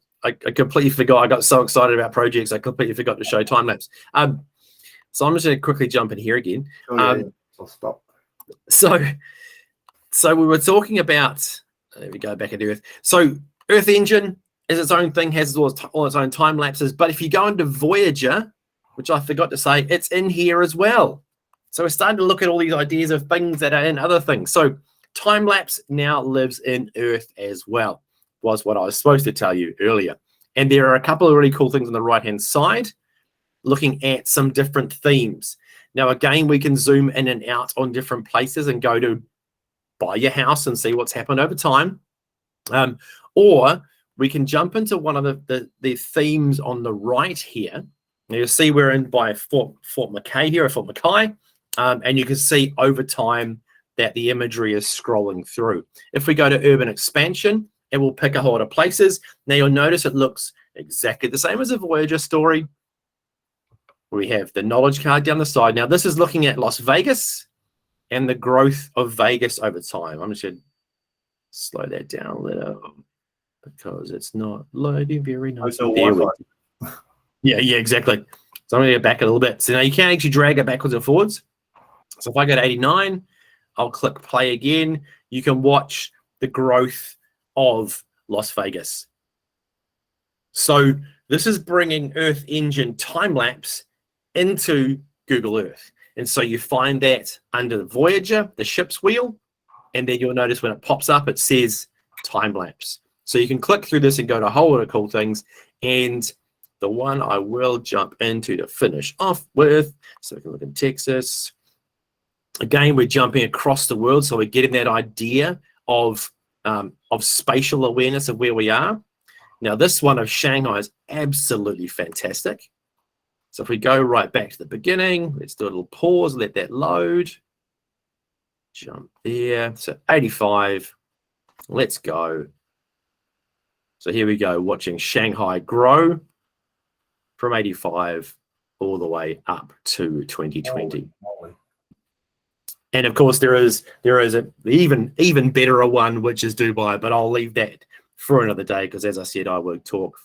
completely forgot. I got so excited about projects, I completely forgot to show time lapse. So I'm just going to quickly jump in here again.
I'll stop.
So we were talking about. There we go, back into Earth. So Earth Engine is its own thing, has all its own time lapses. But if you go into Voyager, which I forgot to say, it's in here as well. So we're starting to look at all these ideas of things that are in other things. So time lapse now lives in Earth as well. was what I was supposed to tell you earlier. And there are a couple of really cool things on the right-hand side, looking at some different themes. Now, again, we can zoom in and out on different places and go to buy your house and see what's happened over time. Or we can jump into one of the themes on the right here. Now, you'll see we're in by Fort McKay here, or Fort Mackay, and you can see over time that the imagery is scrolling through. If we go to urban expansion, it will pick a whole lot of places. Now, you'll notice it looks exactly the same as a Voyager story. We have the knowledge card down the side. Now, this is looking at Las Vegas and the growth of Vegas over time. I'm just going to slow that down a little because it's not loading very nicely. Yeah, exactly. So I'm going to go back a little bit. So now you can actually drag it backwards and forwards. So if I go to 89, I'll click play again. You can watch the growth of Las Vegas. So this is bringing Earth Engine Timelapse into Google Earth. And so you find that under the Voyager, the ship's wheel, and then you'll notice when it pops up, it says Timelapse. So you can click through this and go to a whole lot of cool things. And the one I will jump into to finish off with, so we can look in Texas. Again, we're jumping across the world, so we're getting that idea of spatial awareness of where we are. Now, this one of Shanghai is absolutely fantastic. So if we go right back to the beginning, let's do a little pause, let that load. Jump there. So 85. Let's go. So here we go, watching Shanghai grow from 85 all the way up to 2020. And of course, there is an even better one, which is Dubai, but I'll leave that for another day because, as I said, I would talk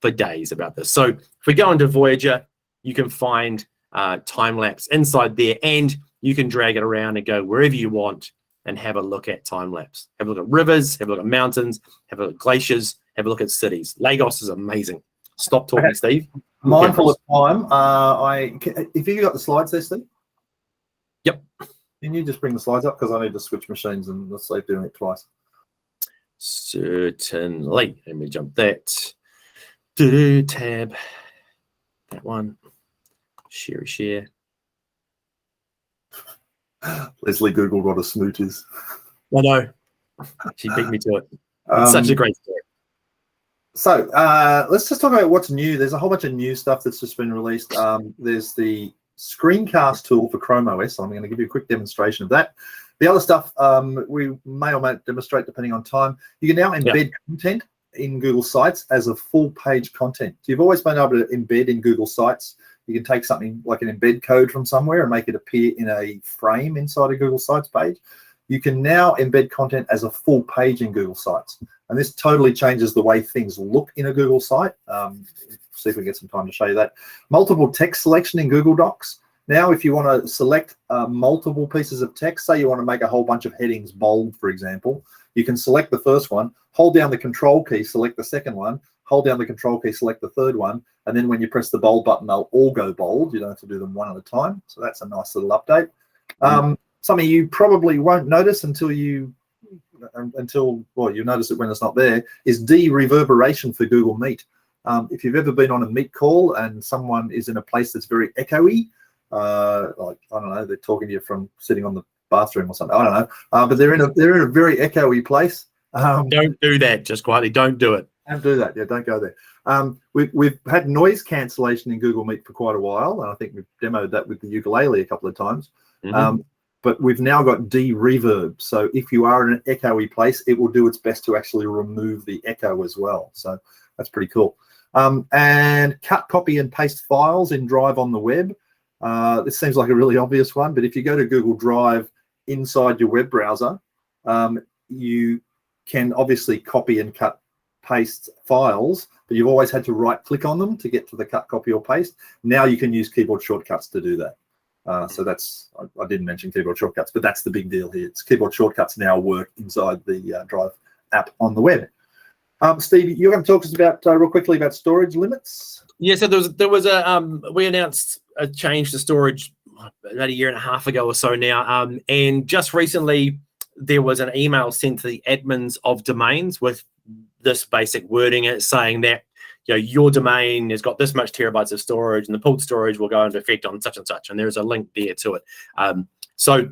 for days about this. So if we go into Voyager, you can find time-lapse inside there, and you can drag it around and go wherever you want and have a look at time-lapse. Have a look at rivers, have a look at mountains, have a look at glaciers, have a look at cities. Lagos is amazing. Stop talking, Steve.
Mindful of time, if you got the slides there, Steve?
Yep.
Can you just bring the slides up because I need to switch machines and let's save doing it twice.
Certainly. Let me jump that. Tab. That one. Share.
Leslie Google what a smoot is.
I know. She beat me to it. It's such a great story.
So let's just talk about what's new. There's a whole bunch of new stuff that's just been released. There's the screencast tool for Chrome OS. I'm going to give you a quick demonstration of that. The other stuff we may or may demonstrate depending on time. You can now embed content in Google Sites as a full page content. So you've always been able to embed in Google Sites. You can take something like an embed code from somewhere and make it appear in a frame inside a Google Sites page. You can now embed content as a full page in Google Sites. And this totally changes the way things look in a Google site. See if we get some time to show you that. Multiple text selection in Google Docs. Now, if you want to select multiple pieces of text, say you want to make a whole bunch of headings bold, for example, you can select the first one, hold down the control key, select the second one, hold down the control key, select the third one, and then when you press the bold button, they'll all go bold. You don't have to do them one at a time. So that's a nice little update. Something you probably won't notice until you notice it when it's not there, is de-reverberation for Google Meet. If you've ever been on a Meet call and someone is in a place that's very echoey, like, I don't know, they're talking to you from sitting on the bathroom or something, I don't know, but they're in a very echoey place.
Don't do that, just quietly, don't do it.
Don't do that, yeah, don't go there. We've had noise cancellation in Google Meet for quite a while, and I think we've demoed that with the ukulele a couple of times. But we've now got de-reverb. So if you are in an echoey place, it will do its best to actually remove the echo as well. So that's pretty cool. And cut, copy, and paste files in Drive on the web. This seems like a really obvious one, but if you go to Google Drive inside your web browser, you can obviously copy and cut, paste files, but you've always had to right-click on them to get to the cut, copy, or paste. Now you can use keyboard shortcuts to do that. So that's, I didn't mention keyboard shortcuts, but that's the big deal here. It's keyboard shortcuts now work inside the Drive app on the web. Steve, you're going to talk to us about real quickly about storage limits.
Yeah, so there was a we announced a change to storage about a year and a half ago or so now, and just recently there was an email sent to the admins of domains with this basic wording. It's saying that your domain has got this much terabytes of storage, and the pooled storage will go into effect on such and such. And there's a link there to it. So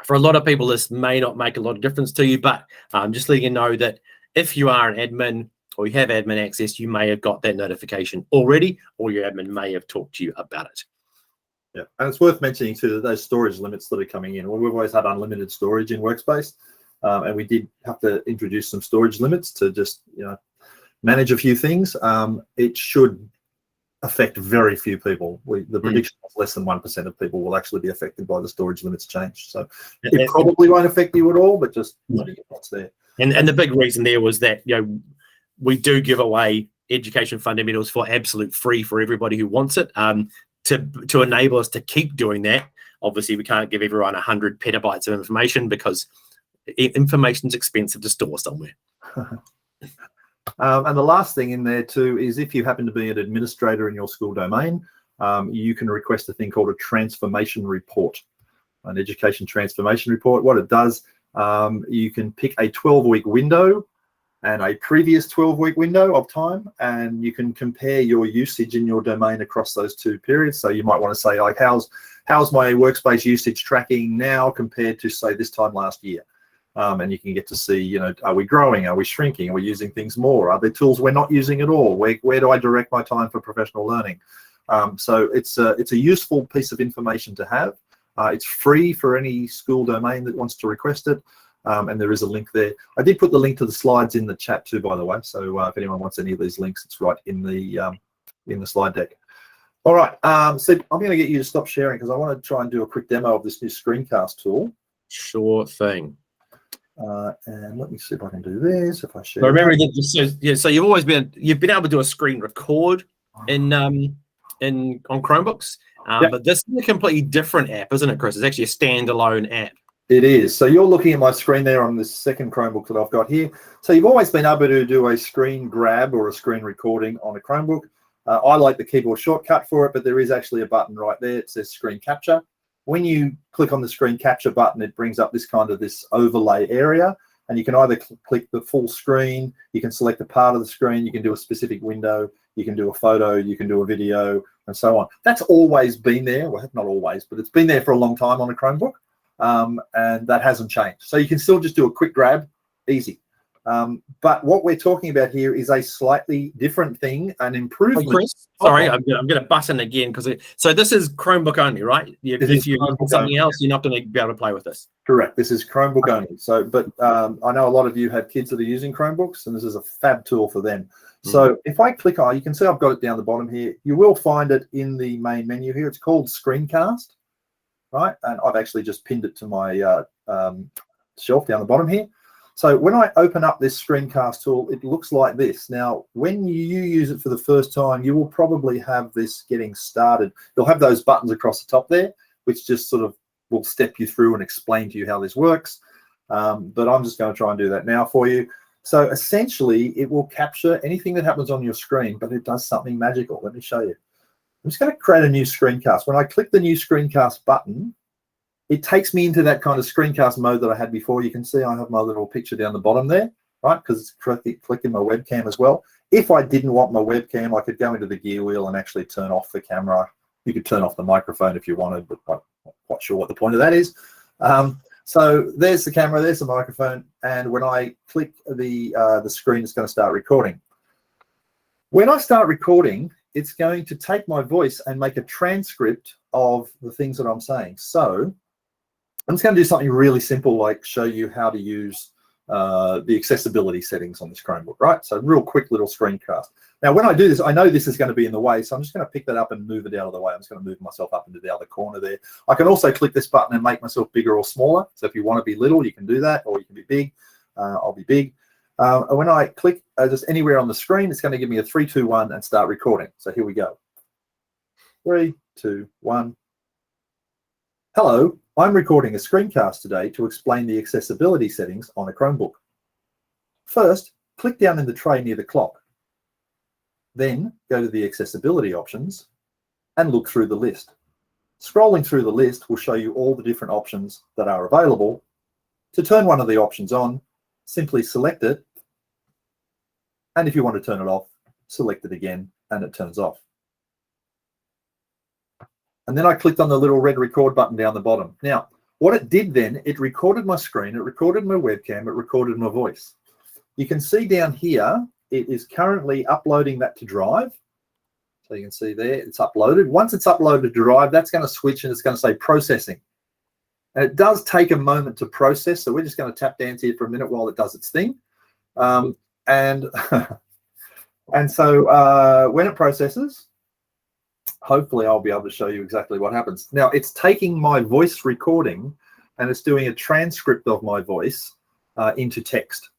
for a lot of people, this may not make a lot of difference to you, but just letting you know that if you are an admin or you have admin access, you may have got that notification already, or your admin may have talked to you about it.
Yeah, and it's worth mentioning too that those storage limits that are coming in. Well, we've always had unlimited storage in Workspace, and we did have to introduce some storage limits to just manage a few things. It should affect very few people. The prediction is less than 1% of people will actually be affected by the storage limits change. So it probably won't affect you at all, but just what's there.
And the big reason there was that we do give away education fundamentals for absolute free for everybody who wants it. To enable us to keep doing that, obviously we can't give everyone 100 petabytes of information because information is expensive to store somewhere.
And the last thing in there too is if you happen to be an administrator in your school domain, you can request a thing called a transformation report, an education transformation report. What it does, you can pick a 12-week window and a previous 12-week window of time, and you can compare your usage in your domain across those two periods. So you might want to say, like, how's my Workspace usage tracking now compared to, say, this time last year? And you can get to see, are we growing? Are we shrinking? Are we using things more? Are there tools we're not using at all? Where do I direct my time for professional learning? So it's a useful piece of information to have. It's free for any school domain that wants to request it. And there is a link there. I did put the link to the slides in the chat too, by the way. So if anyone wants any of these links, it's right in the slide deck. All right, Sid, I'm going to get you to stop sharing because I want to try and do a quick demo of this new screencast tool.
Sure thing.
And let me see if I can do this. If I share.
But remember that. So you've been able to do a screen record on Chromebooks, but this is a completely different app, isn't it, Chris? It's actually a standalone app.
It is. So you're looking at my screen there on this second Chromebook that I've got here. So you've always been able to do a screen grab or a screen recording on a Chromebook. I like the keyboard shortcut for it, but there is actually a button right there. It says screen capture. When you click on the screen capture button, it brings up this overlay area, and you can either click the full screen, you can select a part of the screen, you can do a specific window, you can do a photo, you can do a video, and so on. That's always been there. Well, not always, but it's been there for a long time on a Chromebook. And that hasn't changed. So you can still just do a quick grab, easy. But what we're talking about here is a slightly different thing, an improvement.
Oh, Chris, sorry, I'm going to button again so this is Chromebook only, right? If you use something else, you're not going to be able to play with this.
Correct. This is Chromebook only. So, but I know a lot of you have kids that are using Chromebooks, and this is a fab tool for them. So if I click on, you can see I've got it down the bottom here. You will find it in the main menu here. It's called Screencast. Right, and I've actually just pinned it to my shelf down the bottom here. So when I open up this screencast tool, it looks like this. Now, when you use it for the first time, you will probably have this getting started. You'll have those buttons across the top there, which just sort of will step you through and explain to you how this works. But I'm just going to try and do that now for you. So essentially, it will capture anything that happens on your screen, but it does something magical. Let me show you. I'm just going to create a new screencast. When I click the new screencast button, it takes me into that kind of screencast mode that I had before. You can see I have my little picture down the bottom there, right? Because it's clicking my webcam as well. If I didn't want my webcam, I could go into the gear wheel and actually turn off the camera. You could turn off the microphone if you wanted, but I'm not quite sure what the point of that is. So there's the camera, there's the microphone, and when I click the screen, it's going to start recording. When I start recording, it's going to take my voice and make a transcript of the things that I'm saying. So I'm just going to do something really simple, like show you how to use the accessibility settings on this Chromebook, right? So real quick little screencast. Now, when I do this, I know this is going to be in the way, so I'm just going to pick that up and move it out of the way. I'm just going to move myself up into the other corner there. I can also click this button and make myself bigger or smaller. So if you want to be little, you can do that, or you can be big. I'll be big. And when I click just anywhere on the screen, it's going to give me a 3, 2, 1 and start recording. So here we go. 3, 2, 1. Hello, I'm recording a screencast today to explain the accessibility settings on a Chromebook. First, click down in the tray near the clock. Then go to the accessibility options and look through the list. Scrolling through the list will show you all the different options that are available. To turn one of the options on, simply select it And if you want to turn it off, select it again and it turns off. And then I clicked on the little red record button down the bottom. Now, what it did then, it recorded my screen, it recorded my webcam, it recorded my voice. You can see down here, it is currently uploading that to Drive. So you can see there, it's uploaded. Once it's uploaded to Drive, that's going to switch and it's going to say processing. And it does take a moment to process, so we're just going to tap dance here for a minute while it does its thing. And so when it processes, hopefully I'll be able to show you exactly what happens. Now, it's taking my voice recording and it's doing a transcript of my voice into text,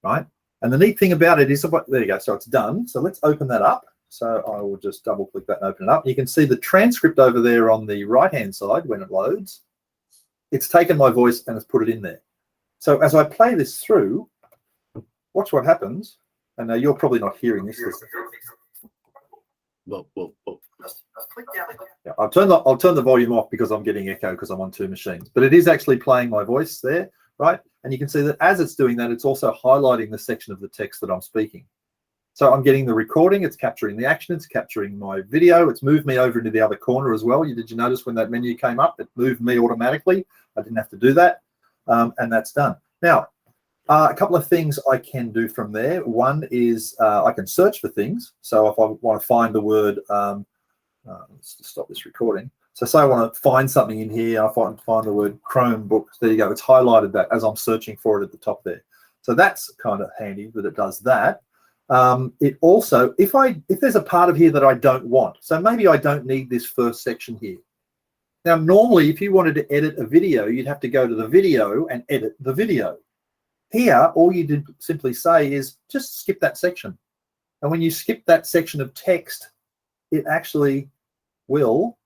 right? And the neat thing about it is, there you go, so it's done. So let's open that up. So I will just double click that and open it up. You can see the transcript over there on the right-hand side when it loads. It's taken my voice and it's put it in there. So as I play this through, watch what happens. And you're probably not hearing this.
Whoa.
Yeah, I'll turn the volume off because I'm getting echo because I'm on two machines. But it is actually playing my voice there, right? And you can see that as it's doing that, it's also highlighting the section of the text that I'm speaking. So I'm getting the recording, it's capturing the action, it's capturing my video, it's moved me over into the other corner as well. Did you notice when that menu came up, it moved me automatically? I didn't have to do that, and that's done. Now, a couple of things I can do from there. One is I can search for things. So if I want to find the word, let's just stop this recording. So say I want to find something in here, I find the word Chromebook. There you go, it's highlighted that as I'm searching for it at the top there. So that's kind of handy that it does that. It also, if there's a part of here that I don't want, so maybe I don't need this first section here. Now, normally, if you wanted to edit a video, you'd have to go to the video and edit the video. Here, all you did simply say is just skip that section. And when you skip that section of text, it actually will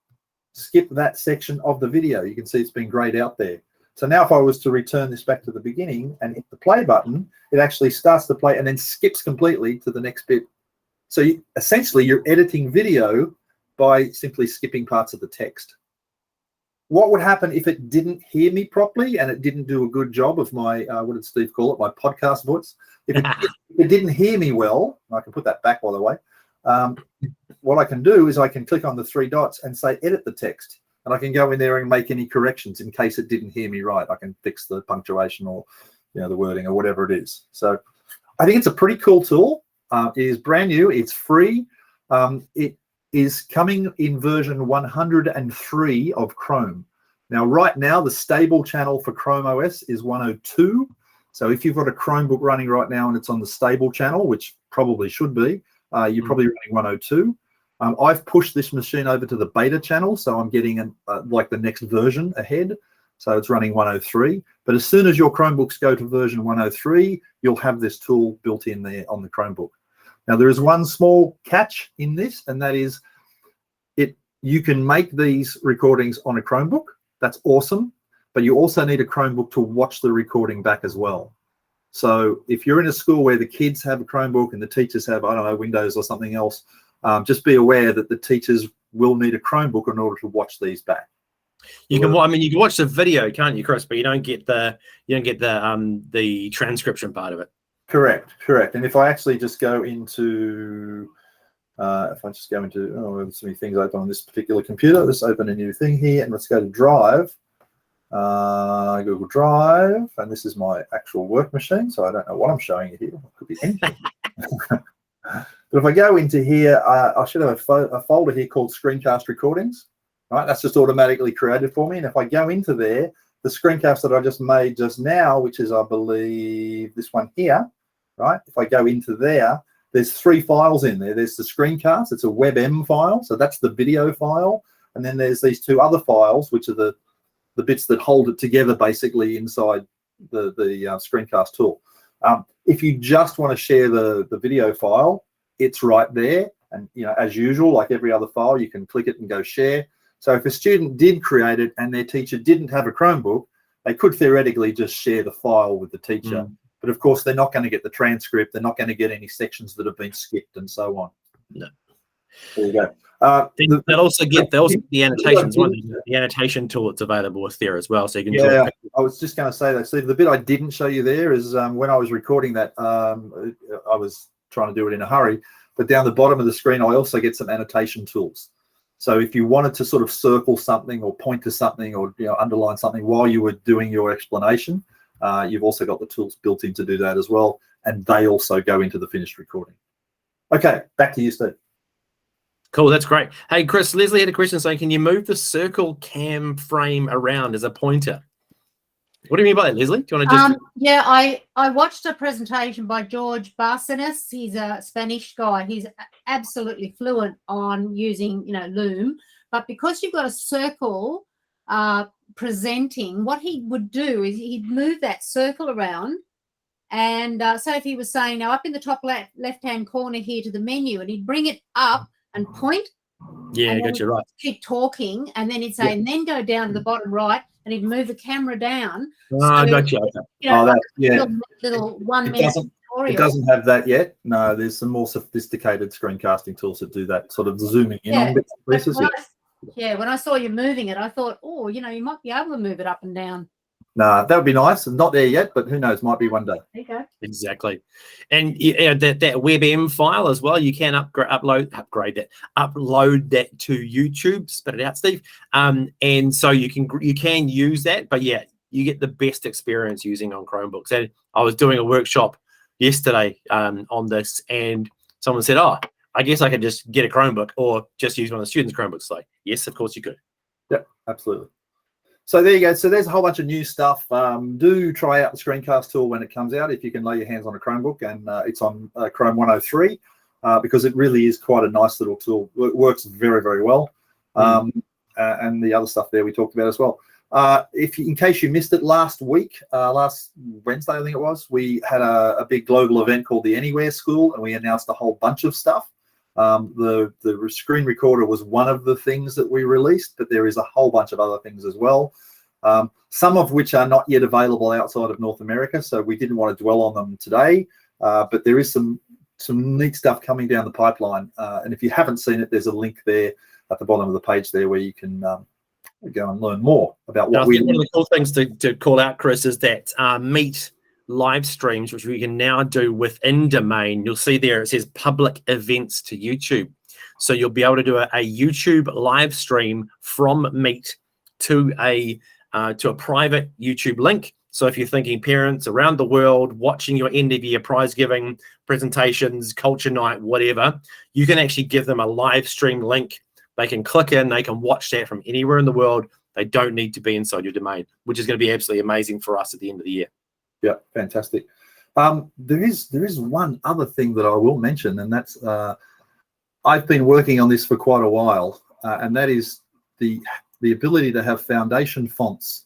skip that section of the video. You can see it's been grayed out there. So now if I was to return this back to the beginning and hit the play button, it actually starts to play and then skips completely to the next bit. So essentially, you're editing video by simply skipping parts of the text. What would happen if it didn't hear me properly and it didn't do a good job of my, what did Steve call it, my podcast voice? If it didn't hear me well, I can put that back, by the way, what I can do is I can click on the three dots and say edit the text. And I can go in there and make any corrections in case it didn't hear me right. I can fix the punctuation or the wording or whatever it is. So I think it's a pretty cool tool. It is brand new. It's free. It is coming in version 103 of Chrome. Now, right now, the stable channel for Chrome OS is 102. So if you've got a Chromebook running right now and it's on the stable channel, which probably should be, you're probably running 102. I've pushed this machine over to the beta channel, so I'm getting like the next version ahead. So it's running 103. But as soon as your Chromebooks go to version 103, you'll have this tool built in there on the Chromebook. Now, there is one small catch in this, and that is you can make these recordings on a Chromebook. That's awesome. But you also need a Chromebook to watch the recording back as well. So if you're in a school where the kids have a Chromebook and the teachers have, I don't know, Windows or something else, just be aware that the teachers will need a Chromebook in order to watch these back.
You can watch the video, can't you, Chris? But you don't get the transcription part of it.
Correct. And if I actually just go into, there's so many things open on this particular computer. Let's open a new thing here and let's go to Drive, Google Drive, and this is my actual work machine. So I don't know what I'm showing you here. It could be anything. But if I go into here, I should have a folder here called Screencast Recordings. Right, that's just automatically created for me. And if I go into there, the screencast that I just made just now, which is, I believe, this one here, right? If I go into there, there's 3 files in there. There's the screencast. It's a WebM file. So that's the video file. And then there's these 2 other files, which are the bits that hold it together basically inside the screencast tool. If you just want to share the video file, it's right there. And, as usual, like every other file, you can click it and go share. So if a student did create it and their teacher didn't have a Chromebook, they could theoretically just share the file with the teacher. But of course, they're not going to get the transcript. They're not going to get any sections that have been skipped and so on.
No.
There you go.
They'll also get the annotations. The annotation tool that's available with there as well. So you can.
Yeah, I was just going to say that, Steve. The bit I didn't show you there is when I was recording that, I was trying to do it in a hurry. But down the bottom of the screen, I also get some annotation tools. So if you wanted to sort of circle something or point to something or underline something while you were doing your explanation, you've also got the tools built in to do that as well. And they also go into the finished recording. Okay, back to you, Steve.
Cool, that's great. Hey, Chris, Leslie had a question saying, can you move the circle cam frame around as a pointer? What do you mean by that, Leslie? Do you want to just...
Yeah, I watched a presentation by George Barcenas. He's a Spanish guy. He's absolutely fluent on using, Loom. But because you've got a circle presenting, what he would do is he'd move that circle around. And so if he was saying, now up in the top left-hand corner here to the menu, and he'd bring it up and point.
Yeah, I got you right.
Keep talking, and then he'd say, and then go down to the bottom right, and he'd move the camera down.
I got you.
Little 1 minute tutorial.
It doesn't have that yet. No, there's some more sophisticated screencasting tools that do that, sort of zooming in on bits and pieces.
When I saw you moving it, I thought, you might be able to move it up and down.
No, that would be nice. Not there yet, but who knows? Might be one day.
There you go.
Exactly. And that WebM file as well, you can upload that to YouTube. Spit it out, Steve. And so you can use that, but yeah, you get the best experience using on Chromebooks. And I was doing a workshop yesterday on this, and someone said, "Oh, I guess I could just get a Chromebook or just use one of the students' Chromebooks." Like, yes, of course you could.
Yep, absolutely. So there you go. So there's a whole bunch of new stuff. Do try out the screencast tool when it comes out, if you can lay your hands on a Chromebook, and it's on Chrome 103 because it really is quite a nice little tool. It works very, very well. And the other stuff there we talked about as well. In case you missed it last week, last Wednesday, I think it was, we had a big global event called the Anywhere School, and we announced a whole bunch of stuff. The screen recorder was one of the things that we released, but there is a whole bunch of other things as well, some of which are not yet available outside of North America, so we didn't want to dwell on them today, but there is some neat stuff coming down the pipeline, and if you haven't seen it, there's a link there at the bottom of the page there where you can go and learn more about what we...
One of the cool things to call out, Chris, is that Meet live streams, which we can now do within Domain. You'll see there it says public events to YouTube, so you'll be able to do a YouTube live stream from Meet to a private YouTube link. So if you're thinking parents around the world watching your end of year prize giving presentations, culture night, whatever, you can actually give them a live stream link. They can click in, they can watch that from anywhere in the world. They don't need to be inside your domain, which is going to be absolutely amazing for us at the end of the year.
Yeah, fantastic. There is one other thing that I will mention, and that's I've been working on this for quite a while, and that is the ability to have foundation fonts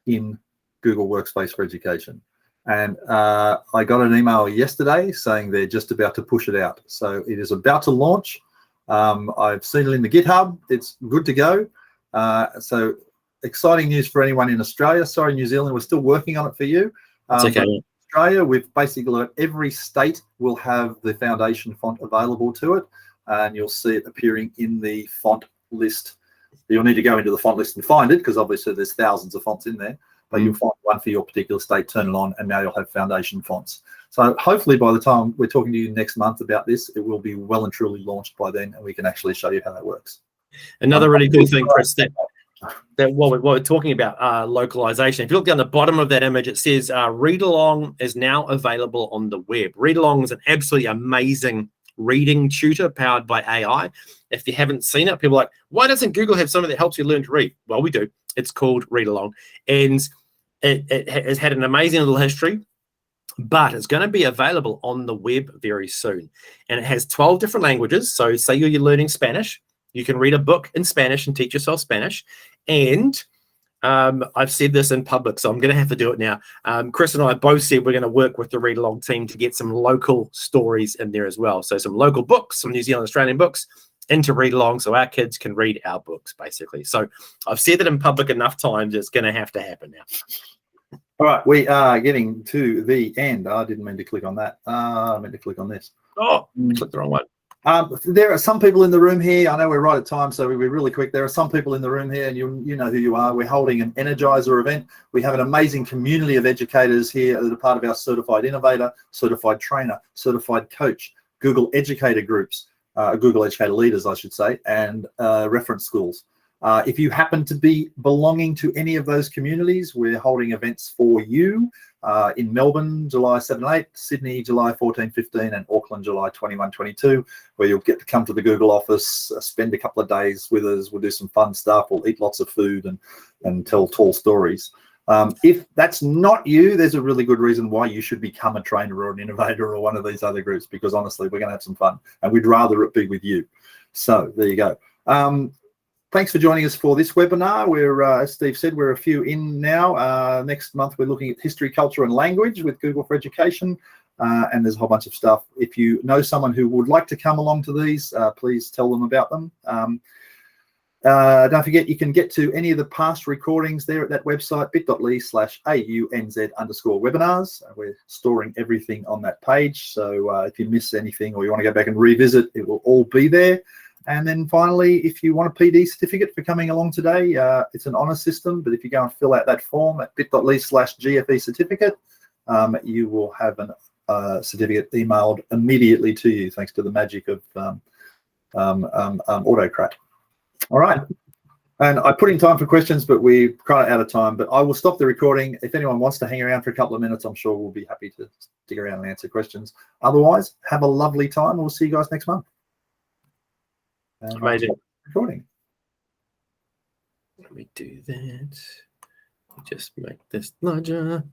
in Google Workspace for Education. And I got an email yesterday saying they're just about to push it out. So it is about to launch. I've seen it in the GitHub. It's good to go. So exciting news for anyone in Australia. Sorry, New Zealand, we're still working on it for you.
It's okay.
Australia, we've basically every state will have the foundation font available to it, and you'll see it appearing in the font list. You'll need to go into the font list and find it, because obviously there's thousands of fonts in there, but you'll find one for your particular state, turn it on, and now you'll have foundation fonts. So hopefully by the time we're talking to you next month about this, it will be well and truly launched by then, and we can actually show you how that works.
Another really cool thing, Chris, that what we're talking about, localization. If you look down the bottom of that image, it says Read Along is now available on the web. Read Along is an absolutely amazing reading tutor powered by AI. If you haven't seen it, people are like, why doesn't Google have something that helps you learn to read? Well, we do. It's called Read Along, and it has had an amazing little history, but it's going to be available on the web very soon. And it has 12 different languages. So say you're learning Spanish, you can read a book in Spanish and teach yourself Spanish. And I've said this in public, so I'm going to have to do it now. Chris and I both said we're going to work with the Read Along team to get some local stories in there as well. So some local books, some New Zealand, Australian books into Read Along, so our kids can read our books, basically. So I've said it in public enough times, it's going to have to happen now.
All right, we are getting to the end. I didn't mean to click on that. I meant to click on this.
Oh, I clicked the wrong one.
There are some people in the room here. I know we're right at time, so we'll be really quick. There are some people in the room here, and you know who you are. We're holding an Energizer event. We have an amazing community of educators here that are part of our Certified Innovator, Certified Trainer, Certified Coach Google educator groups, Google educator leaders, I should say, and reference schools. If you happen to be belonging to any of those communities, we're holding events for you in Melbourne, July 7 and 8, Sydney, July 14, 15, and Auckland, July 21, 22, where you'll get to come to the Google office, spend a couple of days with us. We'll do some fun stuff. We'll eat lots of food and tell tall stories. If that's not you, there's a really good reason why you should become a trainer or an innovator or one of these other groups, because honestly, we're going to have some fun and we'd rather it be with you. So there you go. Thanks for joining us for this webinar. We're, as Steve said, we're a few in now. Next month, we're looking at history, culture, and language with Google for Education. And there's a whole bunch of stuff. If you know someone who would like to come along to these, please tell them about them. Don't forget, you can get to any of the past recordings there at that website, bit.ly/AUNZ_webinars. We're storing everything on that page. So if you miss anything or you want to go back and revisit, it will all be there. And then finally, if you want a PD certificate for coming along today, it's an honour system, but if you go and fill out that form at bit.ly/GFE certificate, you will have a certificate emailed immediately to you, thanks to the magic of Autocrat. All right. And I put in time for questions, but we're kind of out of time, but I will stop the recording. If anyone wants to hang around for a couple of minutes, I'm sure we'll be happy to stick around and answer questions. Otherwise, have a lovely time. We'll see you guys next month.
Amazing.
Recording.
Let me do that. Just make this larger.